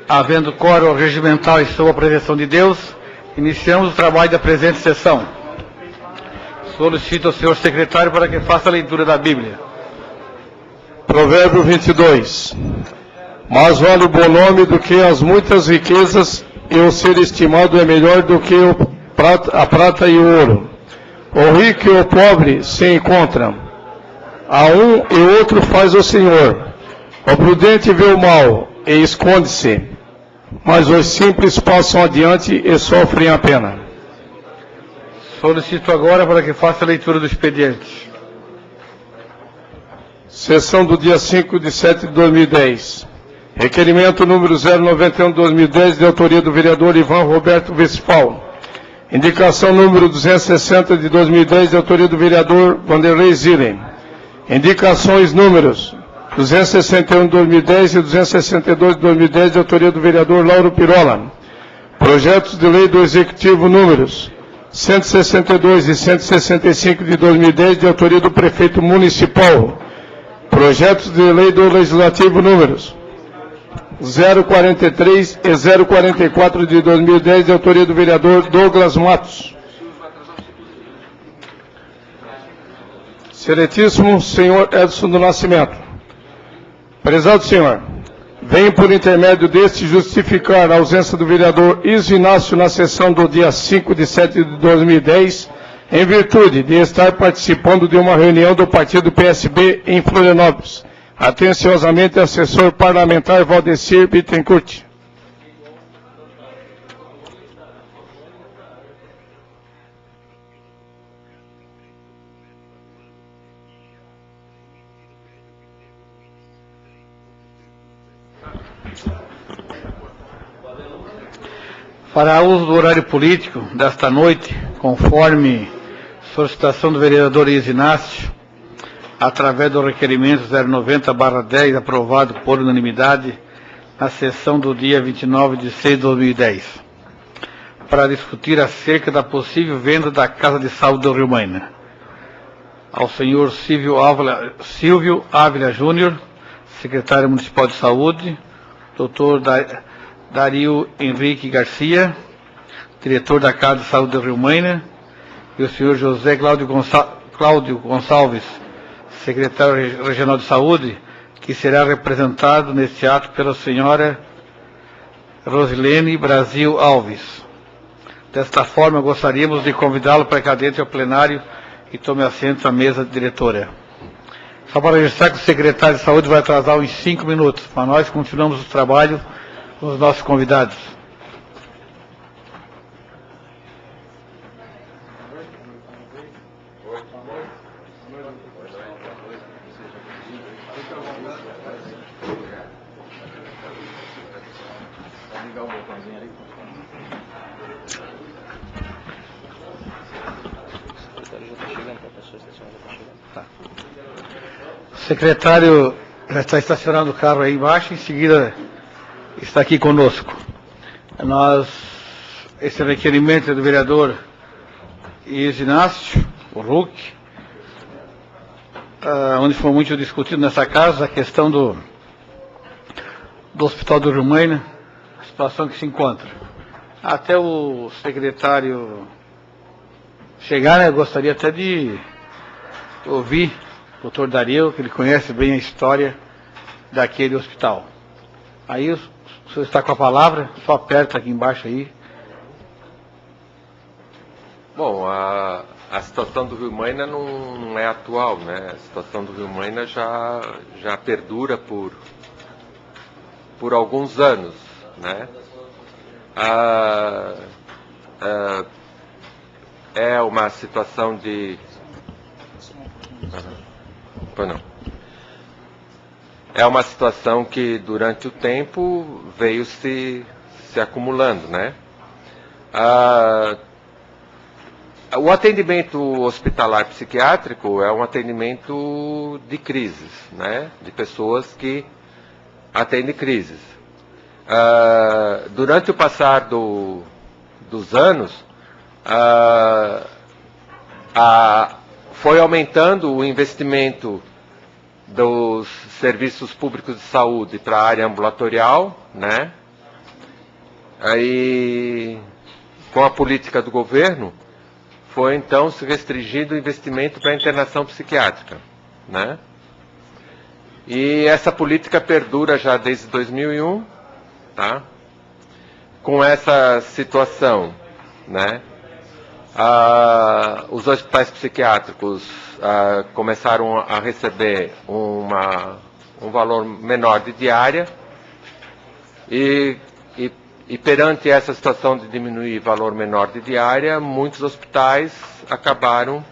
Havendo quórum regimental e sob a prevenção de Deus, iniciamos o trabalho da presente sessão. Solicito ao senhor secretário para que faça a leitura da Bíblia. Provérbio 22. Mais vale o bom nome do que as muitas riquezas, e o ser estimado é melhor do que a prata e o ouro. O rico e o pobre se encontram. A um e outro faz o Senhor. O prudente vê o mal e esconde-se, mas os simples passam adiante e sofrem a pena. Solicito agora para que faça a leitura do expediente. Sessão do dia 5/7/2010. Requerimento número 091/2010, de autoria do vereador Ivan Roberto Westphal. Indicação número 260 de 2010, de autoria do vereador Vanderlei Zilen. Indicações números 261 de 2010 e 262 de 2010, de autoria do vereador Lauro Pirola. Projetos de lei do Executivo números 162 e 165 de 2010, de autoria do prefeito municipal. Projetos de lei do Legislativo números 043 e 044 de 2010, de autoria do vereador Douglas Matos. Excelentíssimo senhor Edson do Nascimento. Prezado senhor, venho por intermédio deste justificar a ausência do vereador Iso Inácio na sessão do dia 5/7/2010, em virtude de estar participando de uma reunião do partido PSB em Florianópolis. Atenciosamente, assessor parlamentar Valdecir Bittencourt. Para uso do horário político desta noite, conforme solicitação do vereador Iso Inácio, através do requerimento 090/10, aprovado por unanimidade na sessão do dia 29/6/2010, para discutir acerca da possível venda da Casa de Saúde do Rio Maina. Ao senhor Silvio Ávila Júnior, secretário municipal de saúde, doutor Dario Henrique Garcia, diretor da Casa de Saúde do Rio Maina, e o senhor José Cláudio Gonçalves, secretário regional de saúde, que será representado neste ato pela senhora Rosilene Brasil Alves. Desta forma, gostaríamos de convidá-lo para que adentre ao plenário e tome assento à mesa diretora. Só para registrar que o secretário de saúde vai atrasar uns 5 minutos, mas nós continuamos o trabalho com os nossos convidados. O secretário já está estacionando o carro aí embaixo, em seguida está aqui conosco. Esse requerimento é do vereador Iso Inácio, o RUC, onde foi muito discutido nessa casa a questão do Hospital do Rio Maina, a situação que se encontra. Até o secretário chegar, né, eu gostaria até de ouvir o doutor Dario, que ele conhece bem a história daquele hospital. Aí o senhor está com a palavra, só aperta aqui embaixo aí. Bom, a situação do Rio Maina não é atual, né? A situação do Rio Maina já perdura por alguns anos, né? É uma situação de... Não. É uma situação que durante o tempo veio se acumulando, né? O atendimento hospitalar psiquiátrico é um atendimento de crises, né? De pessoas que atendem crises. Durante o passar dos anos, foi aumentando o investimento dos serviços públicos de saúde para a área ambulatorial, né? Aí, com a política do governo, foi então se restringindo o investimento para a internação psiquiátrica, né? E essa política perdura já desde 2001, tá? Com essa situação, né? Os hospitais psiquiátricos começaram a receber um valor menor de diária e perante essa situação de diminuir valor menor de diária, muitos hospitais acabaram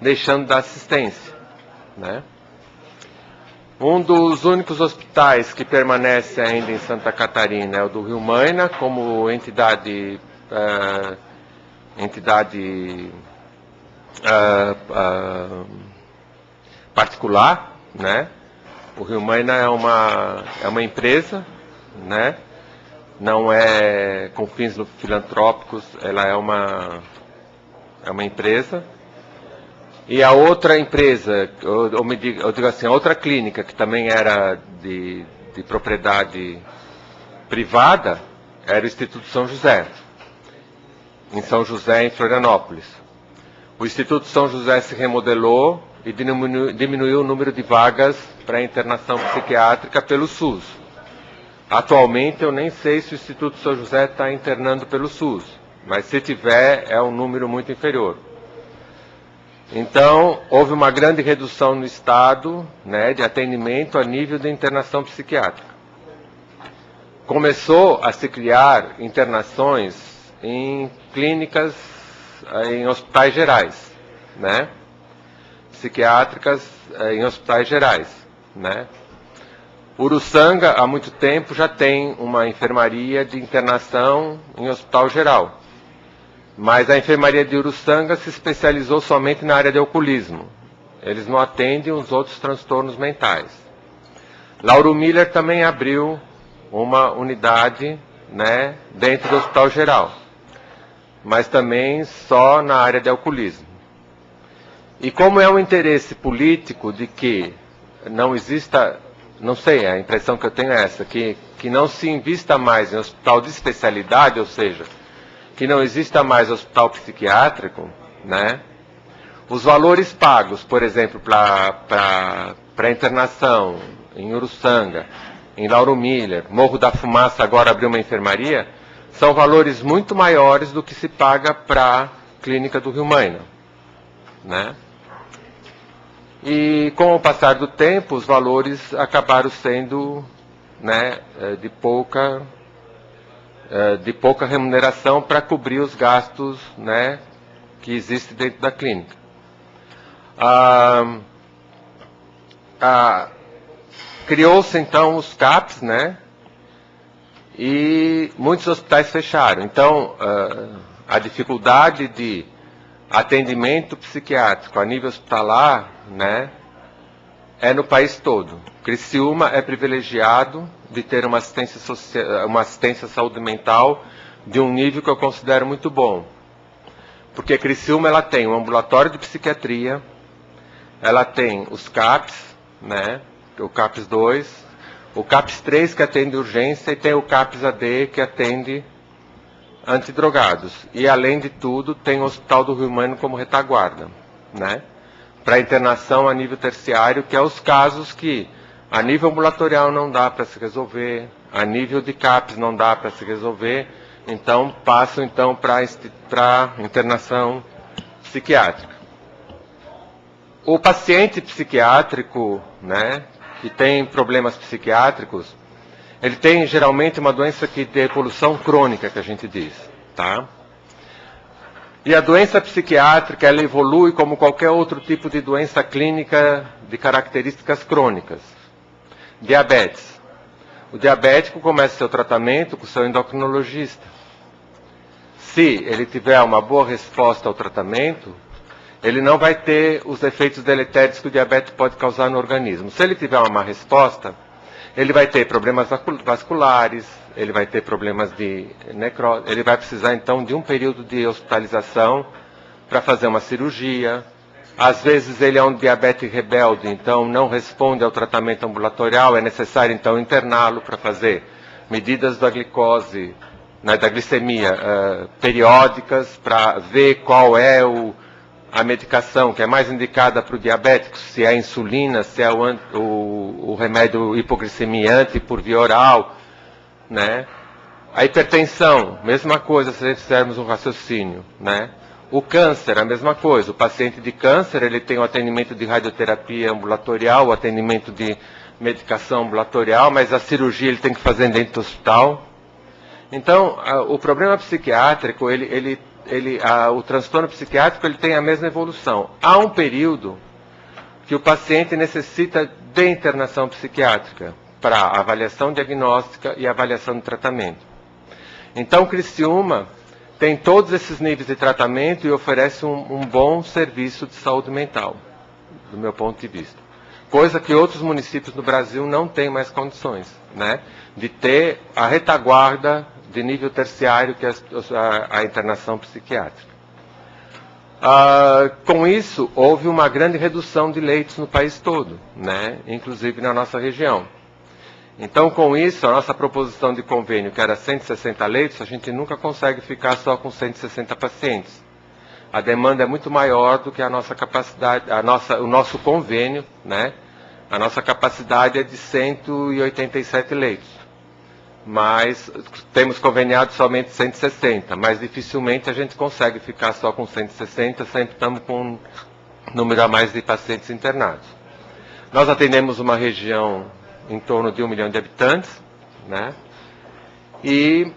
deixando da assistência, né? Um dos únicos hospitais que permanece ainda em Santa Catarina é o do Rio Maina, como entidade particular, né? O Rio Maina é uma empresa, né? Não é com fins filantrópicos, ela é uma empresa. E a outra empresa, eu digo assim, a outra clínica, que também era de propriedade privada, era o Instituto São José, em São José, em Florianópolis. O Instituto São José se remodelou e diminuiu o número de vagas para internação psiquiátrica pelo SUS. Atualmente, eu nem sei se o Instituto São José está internando pelo SUS, mas se tiver, é um número muito inferior. Então, houve uma grande redução no estado, né, de atendimento a nível de internação psiquiátrica. Começou a se criar internações em clínicas, em hospitais gerais, né, psiquiátricas em hospitais gerais, né. Uruçanga, há muito tempo, já tem uma enfermaria de internação em hospital geral. Mas a enfermaria de Uruçanga se especializou somente na área de alcoolismo. Eles não atendem os outros transtornos mentais. Lauro Miller também abriu uma unidade, né, dentro do hospital geral, mas também só na área de alcoolismo. E como é um interesse político de que não exista, não sei, a impressão que eu tenho é essa, que não se invista mais em hospital de especialidade, ou seja, que não exista mais hospital psiquiátrico, né? Os valores pagos, por exemplo, para internação em Uruçanga, em Lauro Miller, Morro da Fumaça agora abriu uma enfermaria, são valores muito maiores do que se paga para a clínica do Rio Maina, né? E com o passar do tempo, os valores acabaram sendo, né, de pouca remuneração para cobrir os gastos, né, que existem dentro da clínica. Criou-se então os CAPs, né, e muitos hospitais fecharam. Então, a dificuldade de atendimento psiquiátrico a nível hospitalar, né, é no país todo. Criciúma é privilegiado de ter uma assistência saúde mental de um nível que eu considero muito bom. Porque Criciúma ela tem um ambulatório de psiquiatria, ela tem os CAPs, né, o CAPs 2, o CAPs 3 que atende urgência e tem o CAPs AD que atende antidrogados. E além de tudo tem o Hospital do Rio Maina como retaguarda, né, para internação a nível terciário, que é os casos que a nível ambulatorial não dá para se resolver, a nível de CAPs não dá para se resolver, então passam então para internação psiquiátrica. O paciente psiquiátrico, né, que tem problemas psiquiátricos, ele tem geralmente uma doença de evolução crônica, que a gente diz, tá? E a doença psiquiátrica, ela evolui como qualquer outro tipo de doença clínica de características crônicas. Diabetes. O diabético começa seu tratamento com seu endocrinologista. Se ele tiver uma boa resposta ao tratamento, ele não vai ter os efeitos deletérios que o diabetes pode causar no organismo. Se ele tiver uma má resposta, ele vai ter problemas vasculares, ele vai ter problemas de necrose, ele vai precisar então de um período de hospitalização para fazer uma cirurgia. Às vezes ele é um diabetes rebelde, então não responde ao tratamento ambulatorial, é necessário então interná-lo para fazer medidas da glicose né, da glicemia periódicas para ver qual é a medicação que é mais indicada para o diabético, se é a insulina, se é o remédio hipoglicemia por via oral, né? A hipertensão, mesma coisa se fizermos um raciocínio, né? O câncer, a mesma coisa. O paciente de câncer, ele tem o atendimento de radioterapia ambulatorial, o atendimento de medicação ambulatorial, mas a cirurgia ele tem que fazer dentro do hospital. Então, o problema psiquiátrico, o transtorno psiquiátrico, ele tem a mesma evolução. Há um período que o paciente necessita de internação psiquiátrica para avaliação diagnóstica e avaliação de tratamento. Então, Criciúma tem todos esses níveis de tratamento e oferece um bom serviço de saúde mental, do meu ponto de vista. Coisa que outros municípios do Brasil não têm mais condições, né, de ter a retaguarda de nível terciário, que é a internação psiquiátrica. Com isso, houve uma grande redução de leitos no país todo, né, inclusive na nossa região. Então, com isso, a nossa proposição de convênio, que era 160 leitos, a gente nunca consegue ficar só com 160 pacientes. A demanda é muito maior do que a nossa capacidade, o nosso convênio, né? A nossa capacidade é de 187 leitos. Mas temos conveniado somente 160, mas dificilmente a gente consegue ficar só com 160, sempre estamos com um número a mais de pacientes internados. Nós atendemos uma região em torno de 1 milhão de habitantes, né? E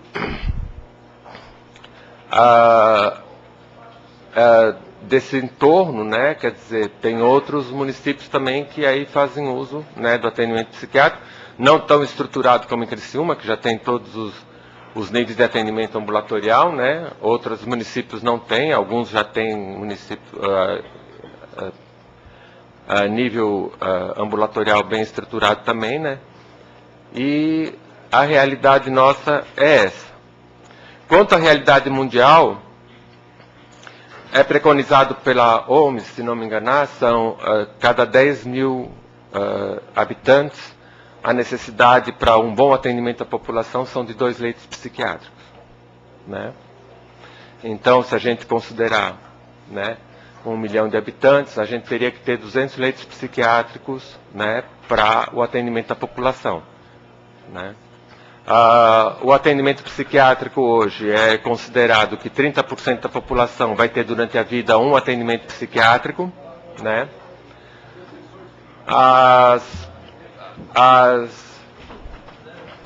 desse entorno, né, quer dizer, tem outros municípios também que aí fazem uso, né, do atendimento psiquiátrico, não tão estruturado como em Criciúma, que já tem todos os níveis de atendimento ambulatorial, né? Outros municípios não têm, alguns já têm município nível ambulatorial bem estruturado também, né? E a realidade nossa é essa. Quanto à realidade mundial, é preconizado pela OMS, se não me enganar, são cada 10 mil habitantes, a necessidade para um bom atendimento à população são de 2 leitos psiquiátricos, né? Então, se a gente considerar, né, 1 milhão de habitantes, a gente teria que ter 200 leitos psiquiátricos, né, para o atendimento da população, né? O atendimento psiquiátrico hoje é considerado que 30% da população vai ter durante a vida um atendimento psiquiátrico, né?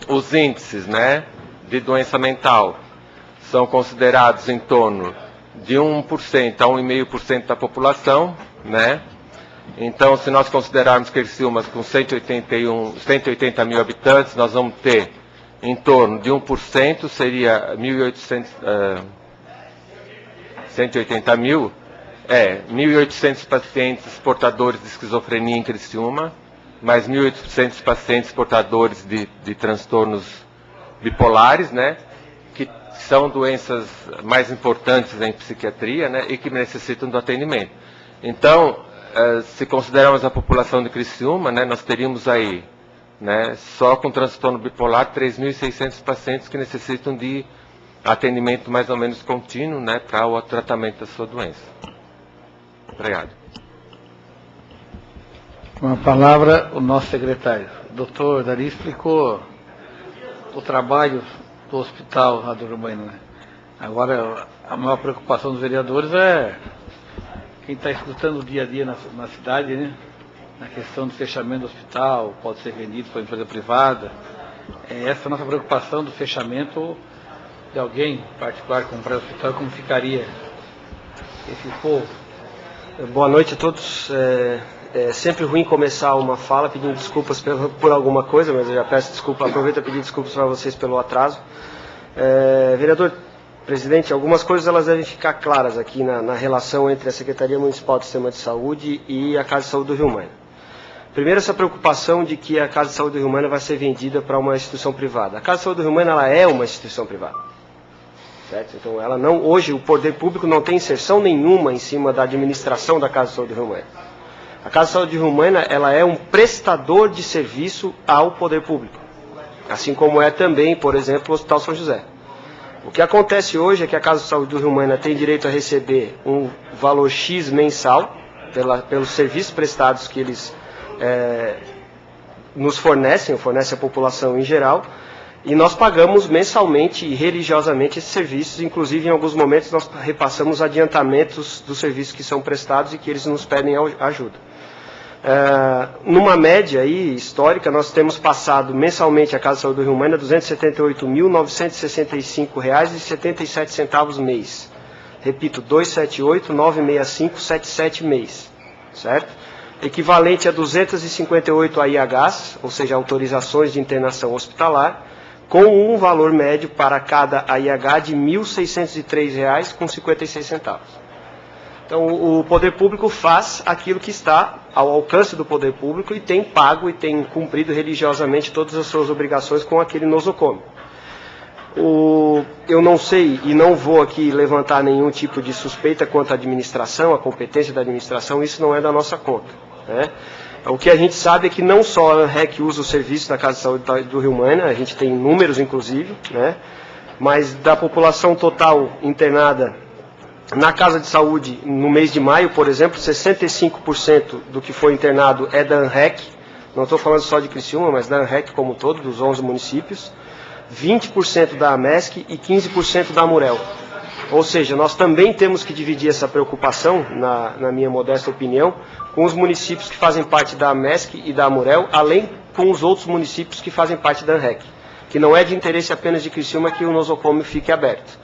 Os índices, né, de doença mental são considerados em torno de 1% a 1,5% da população, né? Então, se nós considerarmos Criciúma com 180 mil habitantes, nós vamos ter em torno de 1%, seria 180 mil, 1.800 pacientes portadores de esquizofrenia em Criciúma, mais 1.800 pacientes portadores de transtornos bipolares, né, que são doenças mais importantes em psiquiatria, né, e que necessitam do atendimento. Então, se considerarmos a população de Criciúma, né, nós teríamos aí, né, só com transtorno bipolar 3.600 pacientes que necessitam de atendimento mais ou menos contínuo, né, para o tratamento da sua doença. Obrigado. Com a palavra, o nosso secretário. O doutor Dari explicou o trabalho do hospital lá do Uruguaiana, né? Agora, a maior preocupação dos vereadores é quem está escutando o dia a dia na cidade, né? Na questão do fechamento do hospital, pode ser vendido para empresa privada. Essa é a nossa preocupação do fechamento de alguém particular comprar o hospital, como ficaria esse povo. Boa noite a todos. É sempre ruim começar uma fala pedindo desculpas por alguma coisa, mas eu já peço desculpa, aproveito a pedir desculpas para vocês pelo atraso. Vereador presidente, algumas coisas elas devem ficar claras aqui na relação entre a Secretaria Municipal do Sistema de Saúde e a Casa de Saúde do Rio Maina. Primeiro, essa preocupação de que a Casa de Saúde do Rio Maina vai ser vendida para uma instituição privada. A Casa de Saúde do Rio Maina ela é uma instituição privada. Certo? Então, ela não, hoje o poder público não tem inserção nenhuma em cima da administração da Casa de Saúde do Rio Maina. A Casa de Saúde de Rio Maina, ela é um prestador de serviço ao poder público, assim como é também, por exemplo, o Hospital São José. O que acontece hoje é que a Casa de Saúde do Rio Maina tem direito a receber um valor X mensal pelos serviços prestados que eles nos fornecem a população em geral, e nós pagamos mensalmente e religiosamente esses serviços, inclusive em alguns momentos nós repassamos adiantamentos dos serviços que são prestados e que eles nos pedem ajuda. Numa média aí, histórica, nós temos passado mensalmente a Casa de Saúde do Rio Maina R$ 278.965,77 mês. Repito, 278.965,77 mês, certo? Equivalente a 258 AIHs, ou seja, autorizações de internação hospitalar, com um valor médio para cada AIH de R$ 1.603,56. Então, o poder público faz aquilo que está ao alcance do poder público e tem pago e tem cumprido religiosamente todas as suas obrigações com aquele nosocômio. Eu não sei e não vou aqui levantar nenhum tipo de suspeita quanto à administração, à competência da administração, isso não é da nossa conta, né? O que a gente sabe é que não só a ANREC usa o serviço da Casa de Saúde do Rio Maina, a gente tem números inclusive, né? Mas da população total internada na Casa de Saúde, no mês de maio, por exemplo, 65% do que foi internado é da ANREC, não estou falando só de Criciúma, mas da ANREC como um todo, dos 11 municípios, 20% da AMESC e 15% da AMUREL. Ou seja, nós também temos que dividir essa preocupação, na minha modesta opinião, com os municípios que fazem parte da AMESC e da AMUREL, além com os outros municípios que fazem parte da ANREC, que não é de interesse apenas de Criciúma que o nosocômio fique aberto.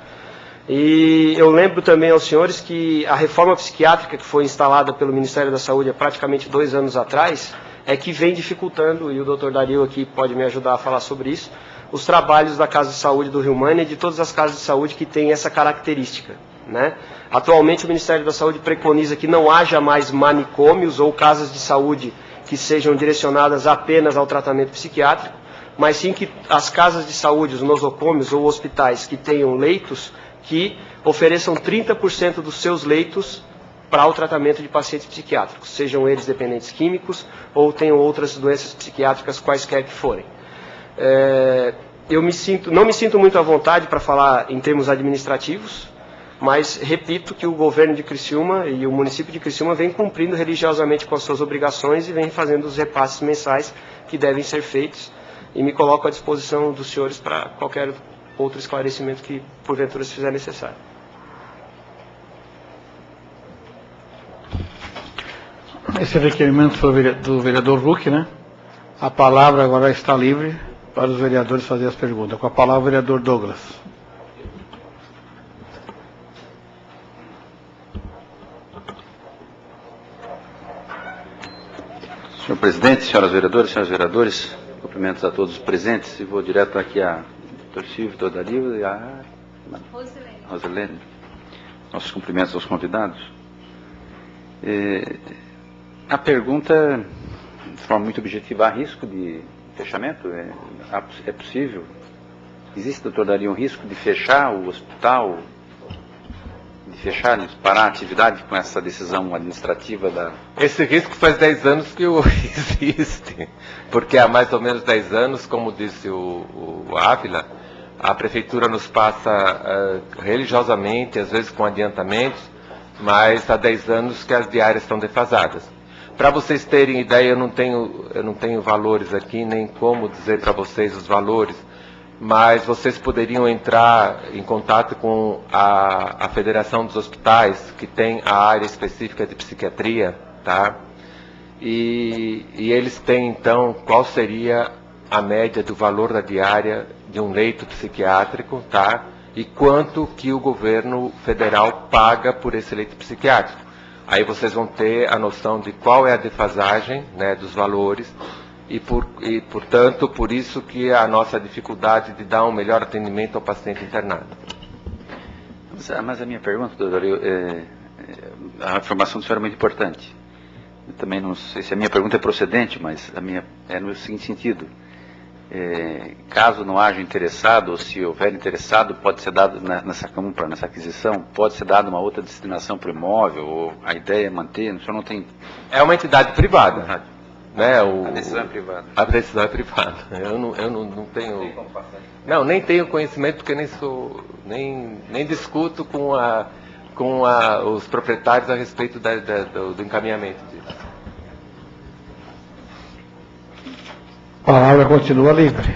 E eu lembro também aos senhores que a reforma psiquiátrica que foi instalada pelo Ministério da Saúde há praticamente 2 anos atrás, é que vem dificultando, e o Dr. Dario aqui pode me ajudar a falar sobre isso, os trabalhos da Casa de Saúde do Rio Maina e de todas as casas de saúde que têm essa característica, né? Atualmente o Ministério da Saúde preconiza que não haja mais manicômios ou casas de saúde que sejam direcionadas apenas ao tratamento psiquiátrico, mas sim que as casas de saúde, os nosocômios ou hospitais que tenham leitos, que ofereçam 30% dos seus leitos para o tratamento de pacientes psiquiátricos, sejam eles dependentes químicos ou tenham outras doenças psiquiátricas quaisquer que forem. Eu não me sinto muito à vontade para falar em termos administrativos, mas repito que o governo de Criciúma e o município de Criciúma vem cumprindo religiosamente com as suas obrigações e vem fazendo os repasses mensais que devem ser feitos, e me coloco à disposição dos senhores para qualquer outro esclarecimento que porventura se fizer necessário. Esse requerimento foi do vereador Huck, né? A palavra agora está livre para os vereadores fazerem as perguntas. Com a palavra o vereador Douglas. Senhor presidente, senhoras veredoras, senhores vereadores, cumprimentos a todos os presentes, e vou direto aqui a Dr. Silvio, Dr. Dario e a Rosilene. Nossos cumprimentos aos convidados. A pergunta, de forma muito objetiva, há risco de fechamento? É possível? Existe, doutor Dario, um risco de fechar o hospital, de fechar, de parar a atividade com essa decisão administrativa da... Esse risco faz 10 anos que existe, porque há mais ou menos 10 anos, como disse o Ávila, a prefeitura nos passa religiosamente, às vezes com adiantamentos, mas há 10 anos que as diárias estão defasadas. Para vocês terem ideia, eu não tenho valores aqui, nem como dizer para vocês os valores, mas vocês poderiam entrar em contato com a Federação dos Hospitais, que tem a área específica de psiquiatria, tá? E eles têm, então, qual seria a média do valor da diária de um leito psiquiátrico, tá? E quanto que o governo federal paga por esse leito psiquiátrico. Aí vocês vão ter a noção de qual é a defasagem, né, dos valores, e portanto, por isso que a nossa dificuldade de dar um melhor atendimento ao paciente internado. Mas a minha pergunta, doutor, a informação do senhor é muito importante. Eu também não sei se a minha pergunta é procedente, mas a minha é no seguinte sentido. Caso não haja interessado, ou se houver interessado, pode ser dado nessa compra, nessa aquisição, pode ser dada uma outra destinação para o imóvel, ou a ideia é manter, o senhor não tem... É uma entidade privada. né, A decisão é privada. A decisão é privada. Eu não tenho... Não, nem tenho conhecimento, porque nem discuto com os proprietários a respeito do encaminhamento disso. A palavra continua livre.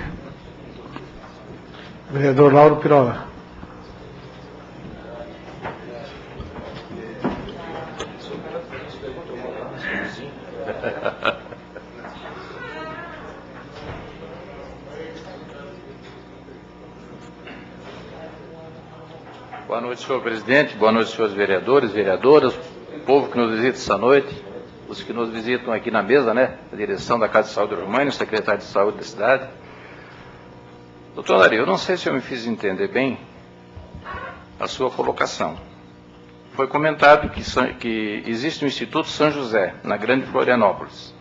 Vereador Lauro Pirola. Boa noite, senhor presidente. Boa noite, senhores vereadores, vereadoras, o povo que nos visita essa noite, os que nos visitam aqui na mesa, né? A direção da Casa de Saúde Urbana, o secretário de Saúde da cidade. Doutor Dario, eu não sei se eu me fiz entender bem a sua colocação. Foi comentado que existe o Instituto São José, na Grande Florianópolis.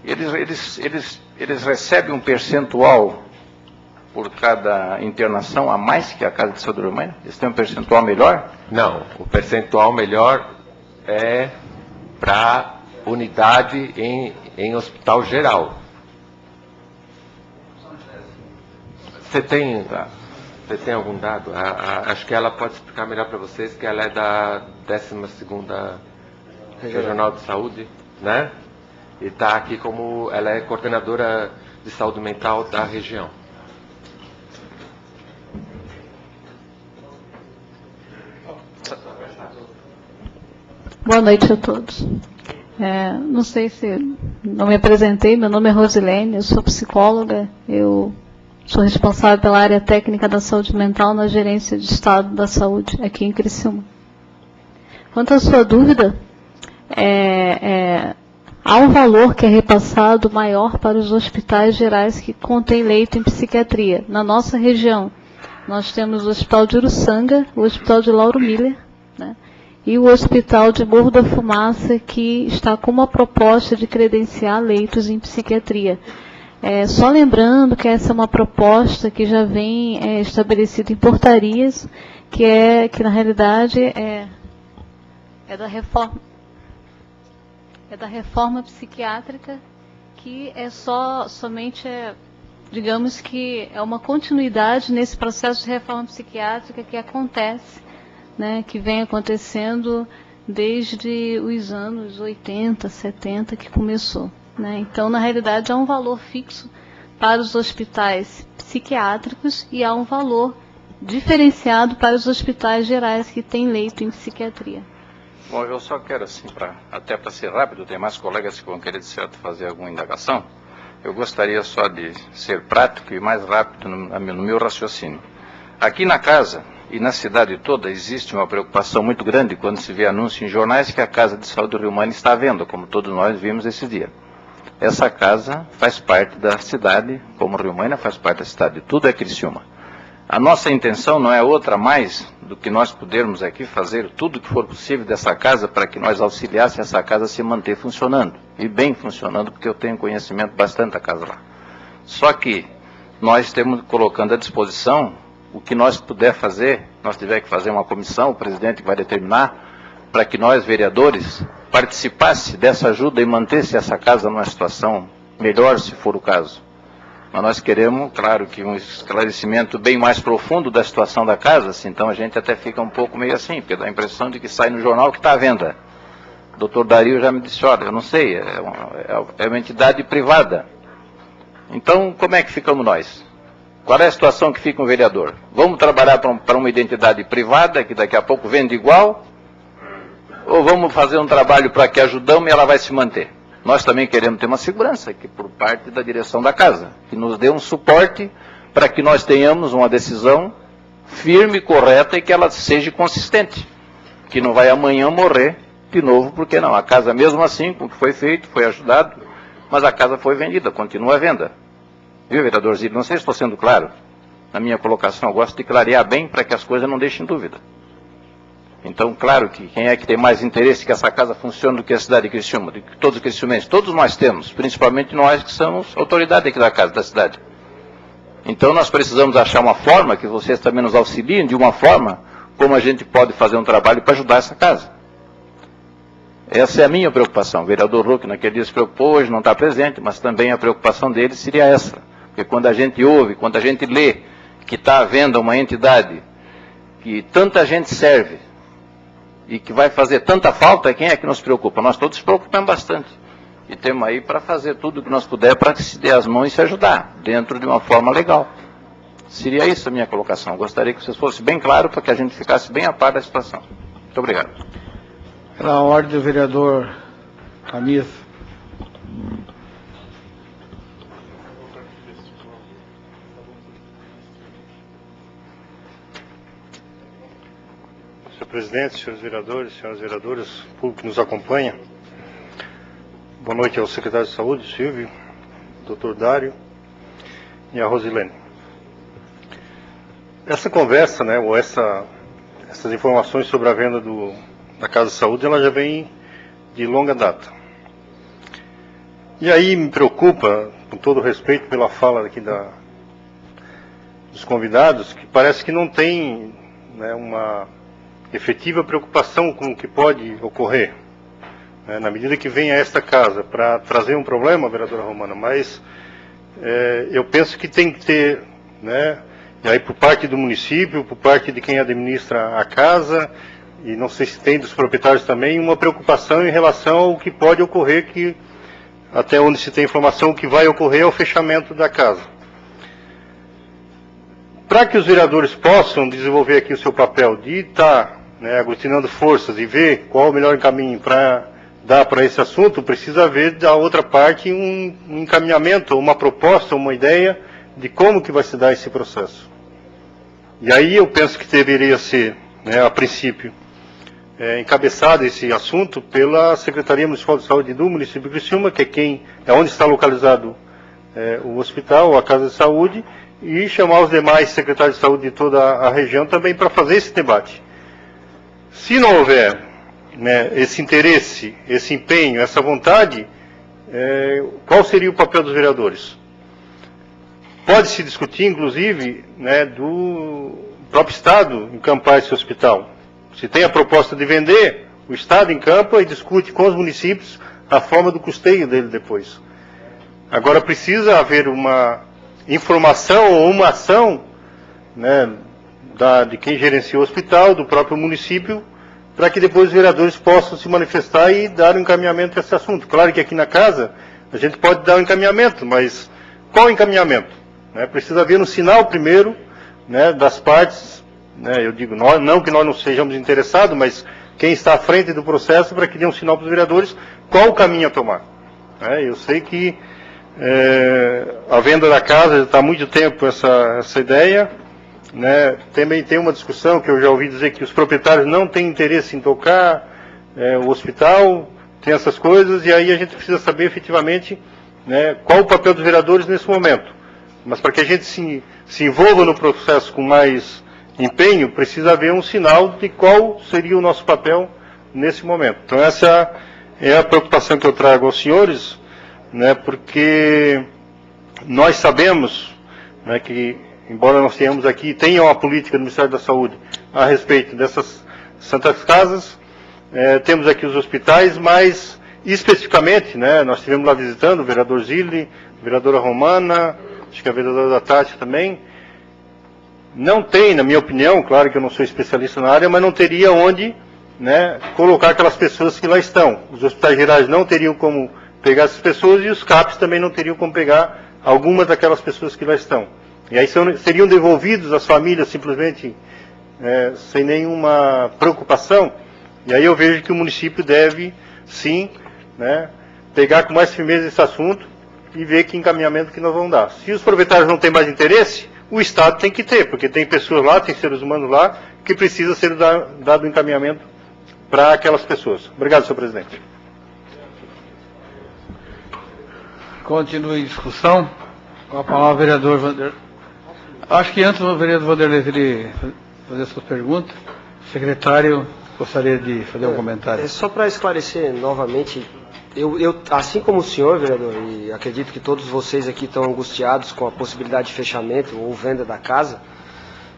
Eles recebem um percentual por cada internação a mais que a Casa de Saúde Urbana? Eles têm um percentual melhor? Não, o percentual melhor é para unidade em hospital geral. Você tem algum dado? Acho que ela pode explicar melhor para vocês, que ela é da 12ª Regional de Saúde, né? E está aqui como ela é coordenadora de saúde mental da região. Boa noite a todos. Não sei se não me apresentei, meu nome é Rosilene, eu sou psicóloga, eu sou responsável pela área técnica da saúde mental na Gerência de Estado da Saúde aqui em Criciúma. Quanto à sua dúvida, há um valor que é repassado maior para os hospitais gerais que contêm leito em psiquiatria. Na nossa região, nós temos o Hospital de Uruçanga, o Hospital de Lauro Miller, né? E o Hospital de Morro da Fumaça, que está com uma proposta de credenciar leitos em psiquiatria. Só lembrando que essa é uma proposta que já vem estabelecida em portarias, que na realidade é da reforma psiquiátrica, que digamos que é uma continuidade nesse processo de reforma psiquiátrica que acontece, né, que vem acontecendo desde os anos 80, 70 que começou, né? Então, na realidade, há um valor fixo para os hospitais psiquiátricos e há um valor diferenciado para os hospitais gerais que têm leito em psiquiatria. Bom, eu só quero, assim, até para ser rápido, tem mais colegas que vão querer, de certo, fazer alguma indagação. Eu gostaria só de ser prático e mais rápido no meu raciocínio. Aqui na casa e na cidade toda existe uma preocupação muito grande quando se vê anúncio em jornais que a Casa de Saúde Rio Mani está à venda, como todos nós vimos esse dia. Essa casa faz parte da cidade, como Rio Mani faz parte da cidade, tudo é Criciúma. A nossa intenção não é outra mais do que nós podermos aqui fazer tudo o que for possível dessa casa para que nós auxiliássemos essa casa a se manter funcionando, e bem funcionando, porque eu tenho conhecimento bastante da casa lá. Só que nós estamos colocando à disposição o que nós puder fazer, nós tiver que fazer uma comissão, o presidente vai determinar, para que nós, vereadores, participasse dessa ajuda e mantesse essa casa numa situação melhor, se for o caso. Mas nós queremos, claro, que um esclarecimento bem mais profundo da situação da casa, assim, então a gente até fica um pouco meio assim, porque dá a impressão de que sai no jornal que está à venda. O doutor Dario já me disse, olha, eu não sei, é uma entidade privada. Então, como é que ficamos nós? Qual é a situação que fica um vereador? Vamos trabalhar para uma identidade privada, que daqui a pouco vende igual? Ou vamos fazer um trabalho para que ajudamos e ela vai se manter? Nós também queremos ter uma segurança aqui por parte da direção da casa, que nos dê um suporte para que nós tenhamos uma decisão firme, correta e que ela seja consistente. Que não vai amanhã morrer de novo, porque não. A casa mesmo assim, com o que foi feito, foi ajudado, mas a casa foi vendida, continua à venda. Viu, vereador Zílio? Não sei se estou sendo claro na minha colocação. Eu gosto de clarear bem para que as coisas não deixem dúvida. Então, claro que quem é que tem mais interesse que essa casa funcione do que a cidade de Criciúma, de todos os criciumenses, todos nós temos, principalmente nós que somos autoridade aqui da casa, da cidade. Então, nós precisamos achar uma forma, que vocês também nos auxiliem, de uma forma como a gente pode fazer um trabalho para ajudar essa casa. Essa é a minha preocupação. O vereador Huck naquele dia se preocupou, hoje não está presente, mas também a preocupação dele seria essa. Porque quando a gente ouve, quando a gente lê que está havendo uma entidade que tanta gente serve e que vai fazer tanta falta, quem é que nos preocupa? Nós todos nos preocupamos bastante. E temos aí para fazer tudo o que nós puder para se der as mãos e se ajudar, dentro de uma forma legal. Seria isso a minha colocação. Gostaria que vocês fossem bem claros para que a gente ficasse bem a par da situação. Muito obrigado. Pela ordem do vereador Camisa. Senhor presidente, senhores vereadores, senhoras vereadoras, público que nos acompanha. Boa noite ao secretário de Saúde, Silvio, doutor Dário e a Rosilene. Essa conversa, né, ou essas informações sobre a venda da Casa de Saúde, ela já vem de longa data. E aí me preocupa, com todo respeito pela fala aqui dos convidados, que parece que não tem, né, uma efetiva preocupação com o que pode ocorrer, né, na medida que vem a esta casa para trazer um problema, vereadora Romana, mas eu penso que tem que ter, né, e aí por parte do município, por parte de quem administra a casa, e não sei se tem dos proprietários também, uma preocupação em relação ao que pode ocorrer, que até onde se tem informação, o que vai ocorrer é o fechamento da casa. Para que os vereadores possam desenvolver aqui o seu papel de estar, né, aglutinando forças e ver qual o melhor caminho para dar para esse assunto, precisa haver da outra parte um encaminhamento, uma proposta, uma ideia de como que vai se dar esse processo. E aí eu penso que deveria ser, né, a princípio, encabeçado esse assunto pela Secretaria Municipal de Saúde do município de Criciúma, que é onde está localizado o hospital, a Casa de Saúde, e chamar os demais secretários de saúde de toda a região também para fazer esse debate. Se não houver, né, esse interesse, esse empenho, essa vontade, qual seria o papel dos vereadores? Pode-se discutir, inclusive, né, do próprio Estado encampar esse hospital. Se tem a proposta de vender, o Estado encampa e discute com os municípios a forma do custeio dele depois. Agora precisa haver uma informação ou uma ação, né, de quem gerencia o hospital, do próprio município, para que depois os vereadores possam se manifestar e dar um encaminhamento a esse assunto. Claro que aqui na casa a gente pode dar um encaminhamento, mas qual encaminhamento? Né, precisa haver um sinal primeiro, né, das partes. Eu digo, não que nós não sejamos interessados, mas quem está à frente do processo para que dê um sinal para os vereadores qual o caminho a tomar. Eu sei que a venda da casa já está há muito tempo essa ideia, né? Também tem uma discussão que eu já ouvi dizer que os proprietários não têm interesse em tocar o hospital, tem essas coisas, e aí a gente precisa saber efetivamente, né, qual o papel dos vereadores nesse momento. Mas para que a gente se envolva no processo com mais empenho, precisa haver um sinal de qual seria o nosso papel nesse momento. Então essa é a preocupação que eu trago aos senhores, né, porque nós sabemos, né, que, embora nós tenhamos aqui, tenha uma política do Ministério da Saúde a respeito dessas santas casas, temos aqui os hospitais, mas especificamente, né, nós estivemos lá visitando o vereador Zilli, a vereadora Romana, acho que a vereadora da Tati também. Não tem, na minha opinião, claro que eu não sou especialista na área, mas não teria onde, né, colocar aquelas pessoas que lá estão. Os hospitais gerais não teriam como pegar essas pessoas e os CAPs também não teriam como pegar algumas daquelas pessoas que lá estão. E aí seriam devolvidos às famílias simplesmente sem nenhuma preocupação. E aí eu vejo que o município deve, sim, né, pegar com mais firmeza esse assunto e ver que encaminhamento que nós vamos dar. Se os proprietários não têm mais interesse, o Estado tem que ter, porque tem pessoas lá, tem seres humanos lá, que precisa ser dado encaminhamento para aquelas pessoas. Obrigado, senhor presidente. Continue a discussão. Com a palavra o vereador Vanderlei. Acho que antes do vereador Vanderlei fazer suas perguntas, o secretário gostaria de fazer um comentário. Só para esclarecer novamente, eu, assim como o senhor, vereador, e acredito que todos vocês aqui estão angustiados com a possibilidade de fechamento ou venda da casa,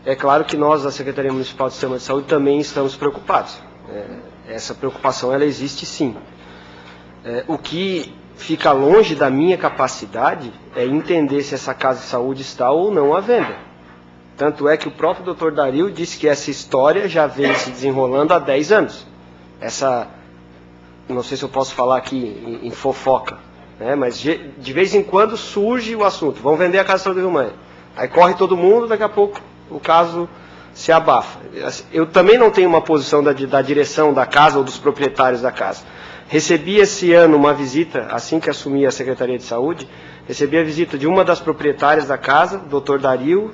é claro que nós, da Secretaria Municipal do Sistema de Saúde, também estamos preocupados. Essa preocupação ela existe sim. O que fica longe da minha capacidade é entender se essa casa de saúde está ou não à venda. Tanto é que o próprio Dr. Dario disse que essa história já vem se desenrolando há 10 anos. Não sei se eu posso falar aqui em fofoca, né? Mas de vez em quando surge o assunto, vão vender a casa de saúde do Rio Maior. Aí corre todo mundo, daqui a pouco o caso se abafa. Eu também não tenho uma posição da direção da casa ou dos proprietários da casa. Recebi esse ano uma visita, assim que assumi a Secretaria de Saúde, recebi a visita de uma das proprietárias da casa, o Dr. Dario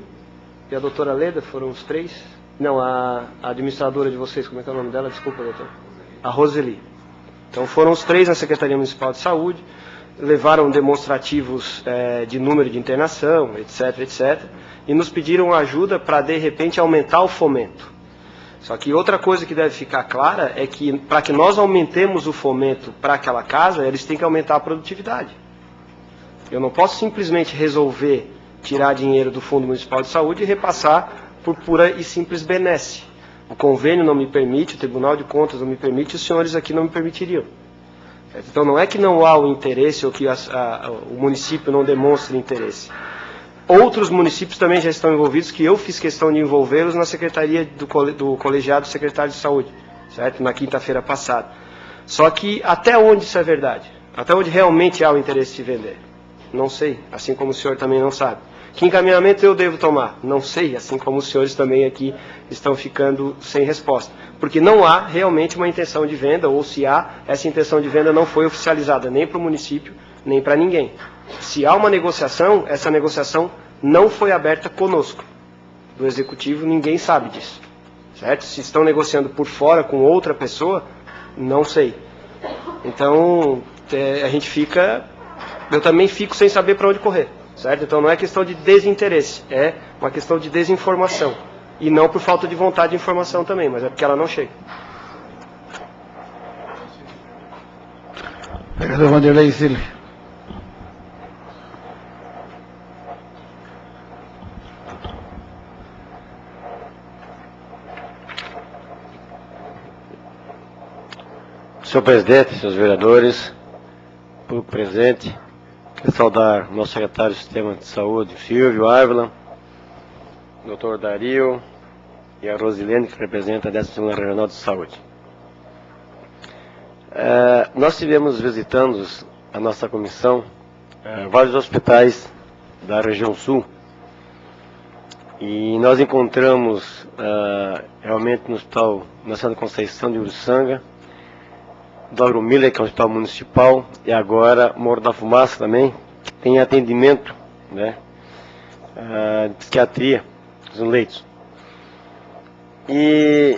e a doutora Leda, foram os 3. Não, a administradora de vocês, como é que é o nome dela? Desculpa, doutor. A Roseli. Então foram os 3 na Secretaria Municipal de Saúde, levaram demonstrativos de número de internação, etc, etc, e nos pediram ajuda para, de repente, aumentar o fomento. Só que outra coisa que deve ficar clara é que, para que nós aumentemos o fomento para aquela casa, eles têm que aumentar a produtividade. Eu não posso simplesmente resolver tirar dinheiro do Fundo Municipal de Saúde e repassar por pura e simples benesse. O convênio não me permite, o Tribunal de Contas não me permite, os senhores aqui não me permitiriam. Então não é que não há o interesse ou que o município não demonstre interesse. Outros municípios também já estão envolvidos, que eu fiz questão de envolvê-los na Secretaria do Colegiado Secretário de Saúde, certo? Na quinta-feira passada. Só que até onde isso é verdade? Até onde realmente há o interesse de vender? Não sei, assim como o senhor também não sabe. Que encaminhamento eu devo tomar? Não sei, assim como os senhores também aqui estão ficando sem resposta. Porque não há realmente uma intenção de venda, ou se há, essa intenção de venda não foi oficializada nem para o município, nem para ninguém. Se há uma negociação, essa negociação não foi aberta conosco. Do Executivo, ninguém sabe disso. Certo? Se estão negociando por fora com outra pessoa, não sei. Então, eu também fico sem saber para onde correr. Certo? Então não é questão de desinteresse, é uma questão de desinformação. E não por falta de vontade de informação também, mas é porque ela não chega. Vereador Vanderlei Zilli. Senhor presidente, senhores vereadores, público presente, quero saudar o nosso secretário do Sistema de Saúde, Silvio Ávila, o doutor Dario e a Rosilene, que representa a 12ª Regional de Saúde. Nós estivemos visitando a nossa comissão vários hospitais da região sul e nós encontramos realmente no Hospital Nacional de Conceição de Uruçanga, Lauro Miller, que é um hospital municipal, e agora Morro da Fumaça também, que tem atendimento, né, de psiquiatria, nos leitos. E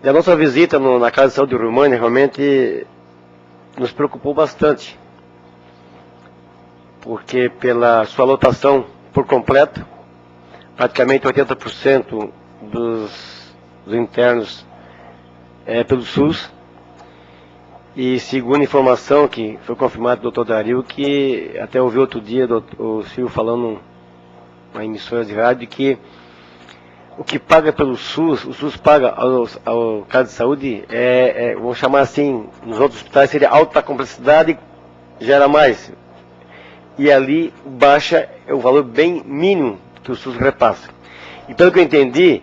a nossa visita na Casa de Saúde de Rumânia realmente nos preocupou bastante, porque pela sua lotação por completo, praticamente 80% dos internos é pelo SUS. E segundo informação que foi confirmada do Dr. Dario, que até ouvi outro dia o Silvio falando na emissora de rádio, que o que paga pelo SUS, o SUS paga ao caso de saúde, vamos chamar assim, nos outros hospitais seria alta complexidade, gera mais. E ali baixa o valor bem mínimo que o SUS repassa. E pelo que eu entendi,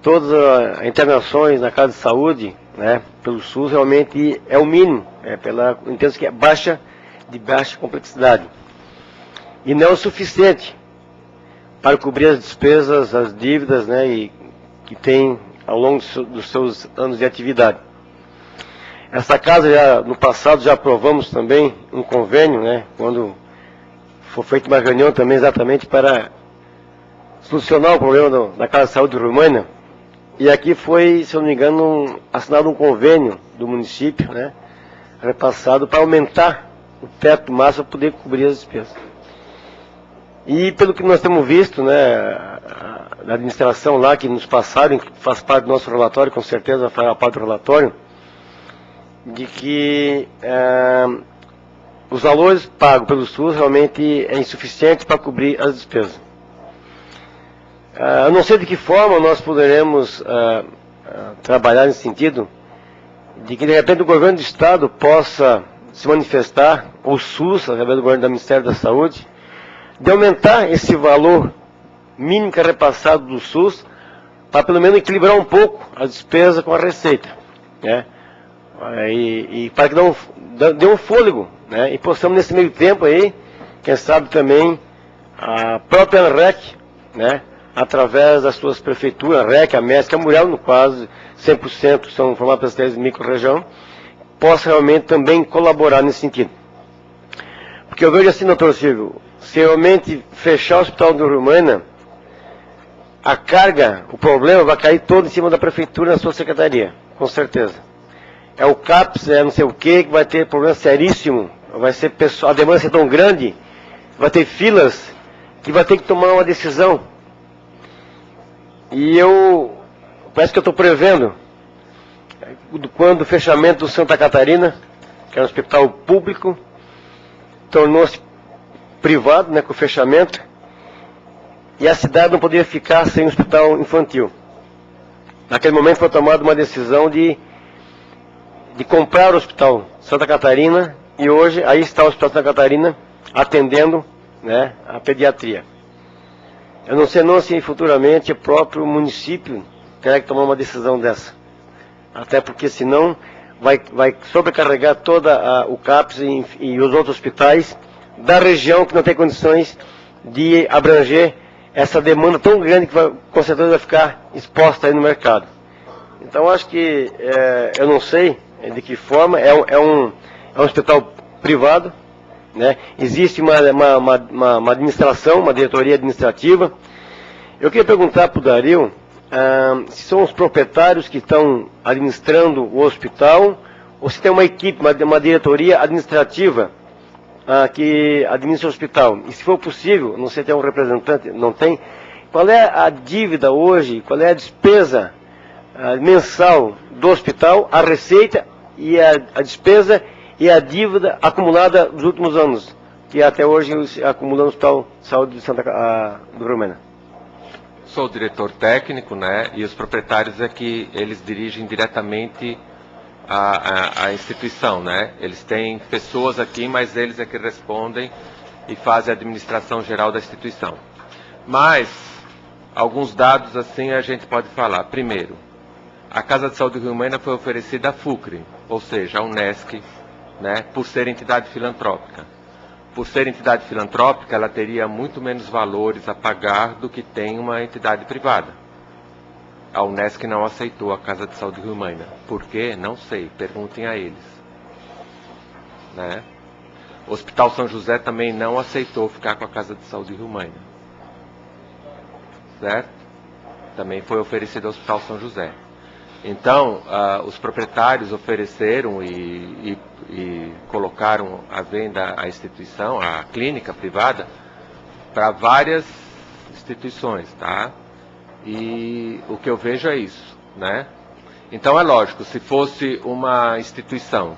todas as internações na casa de saúde, né, pelo SUS realmente é o mínimo, entendo que é de baixa complexidade. E não é o suficiente para cobrir as despesas, as dívidas, né, que tem ao longo dos seus anos de atividade. Essa casa, no passado, já aprovamos também um convênio, né, quando foi feita uma reunião também exatamente para solucionar o problema da Casa de Saúde de Rumânia. E aqui foi, se eu não me engano, assinado um convênio do município, né, repassado para aumentar o teto máximo para poder cobrir as despesas. E pelo que nós temos visto, né, a administração lá que nos passaram, que faz parte do nosso relatório, com certeza fará parte do relatório, de que os valores pagos pelo SUS realmente é insuficiente para cobrir as despesas. Eu não sei de que forma nós poderemos trabalhar nesse sentido, de que de repente o governo do Estado possa se manifestar, o SUS, através do governo do Ministério da Saúde, de aumentar esse valor mínimo que é repassado do SUS, para pelo menos equilibrar um pouco a despesa com a receita, né? E para que dê um fôlego, né? E possamos nesse meio tempo aí, quem sabe também a própria ANREC, né? Através das suas prefeituras, a REC, a MESC, a Muriel, no caso, 100% são formadas pelas 3 micro-região, possa realmente também colaborar nesse sentido. Porque eu vejo assim, doutor Silvio, se realmente fechar o Hospital do Rumaina, a carga, o problema vai cair todo em cima da prefeitura na sua secretaria, com certeza. É o CAPS, é não sei o que vai ter problema seríssimo, vai ser pessoal, a demanda vai ser tão grande, vai ter filas, que vai ter que tomar uma decisão. E parece que eu estou prevendo, quando o fechamento do Santa Catarina, que era um hospital público, tornou-se privado, né, com o fechamento, e a cidade não poderia ficar sem um hospital infantil. Naquele momento foi tomada uma decisão de comprar o Hospital Santa Catarina, e hoje aí está o Hospital Santa Catarina atendendo, né, a pediatria. Eu não sei não se futuramente o próprio município terá que tomar uma decisão dessa. Até porque senão vai sobrecarregar toda o CAPS e os outros hospitais da região que não tem condições de abranger essa demanda tão grande que com certeza vai ficar exposta aí no mercado. Então acho que, eu não sei de que forma, é um hospital privado, né? Existe uma administração, uma diretoria administrativa. Eu queria perguntar para o Dario se são os proprietários que estão administrando o hospital, ou se tem uma equipe, uma diretoria administrativa que administra o hospital. E se for possível, não sei se tem um representante, não tem, qual é a dívida hoje, qual é a despesa mensal do hospital, a receita e a despesa e a dívida acumulada nos últimos anos, que até hoje acumula no Hospital de Saúde do Rumaina. Sou o diretor técnico, né, e os proprietários é que eles dirigem diretamente a instituição, né? Eles têm pessoas aqui, mas eles é que respondem e fazem a administração geral da instituição. Mas, alguns dados assim a gente pode falar. Primeiro, a Casa de Saúde Rumaina foi oferecida à FUCRE, ou seja, à Unesc, né, por ser entidade filantrópica. Por ser entidade filantrópica, ela teria muito menos valores a pagar do que tem uma entidade privada. A Unesc não aceitou a Casa de Saúde Rumaina. Por quê? Não sei. Perguntem a eles. Né? O Hospital São José também não aceitou ficar com a Casa de Saúde Rumaina. Certo? Também foi oferecido ao Hospital São José. Então, os proprietários ofereceram e colocaram à venda a instituição, a clínica privada, para várias instituições, tá? E o que eu vejo é isso, né? Então é lógico, se fosse uma instituição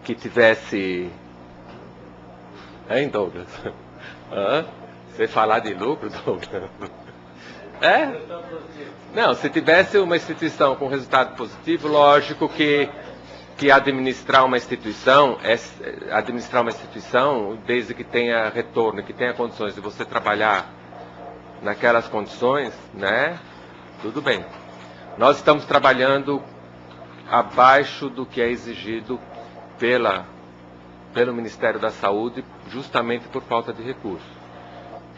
que tivesse... Hein, Douglas? Você falar de lucro, Douglas? Não, se tivesse uma instituição com resultado positivo, lógico que administrar uma instituição, desde que tenha retorno, que tenha condições de você trabalhar naquelas condições, né? Tudo bem. Nós estamos trabalhando abaixo do que é exigido pelo Ministério da Saúde, justamente por falta de recursos.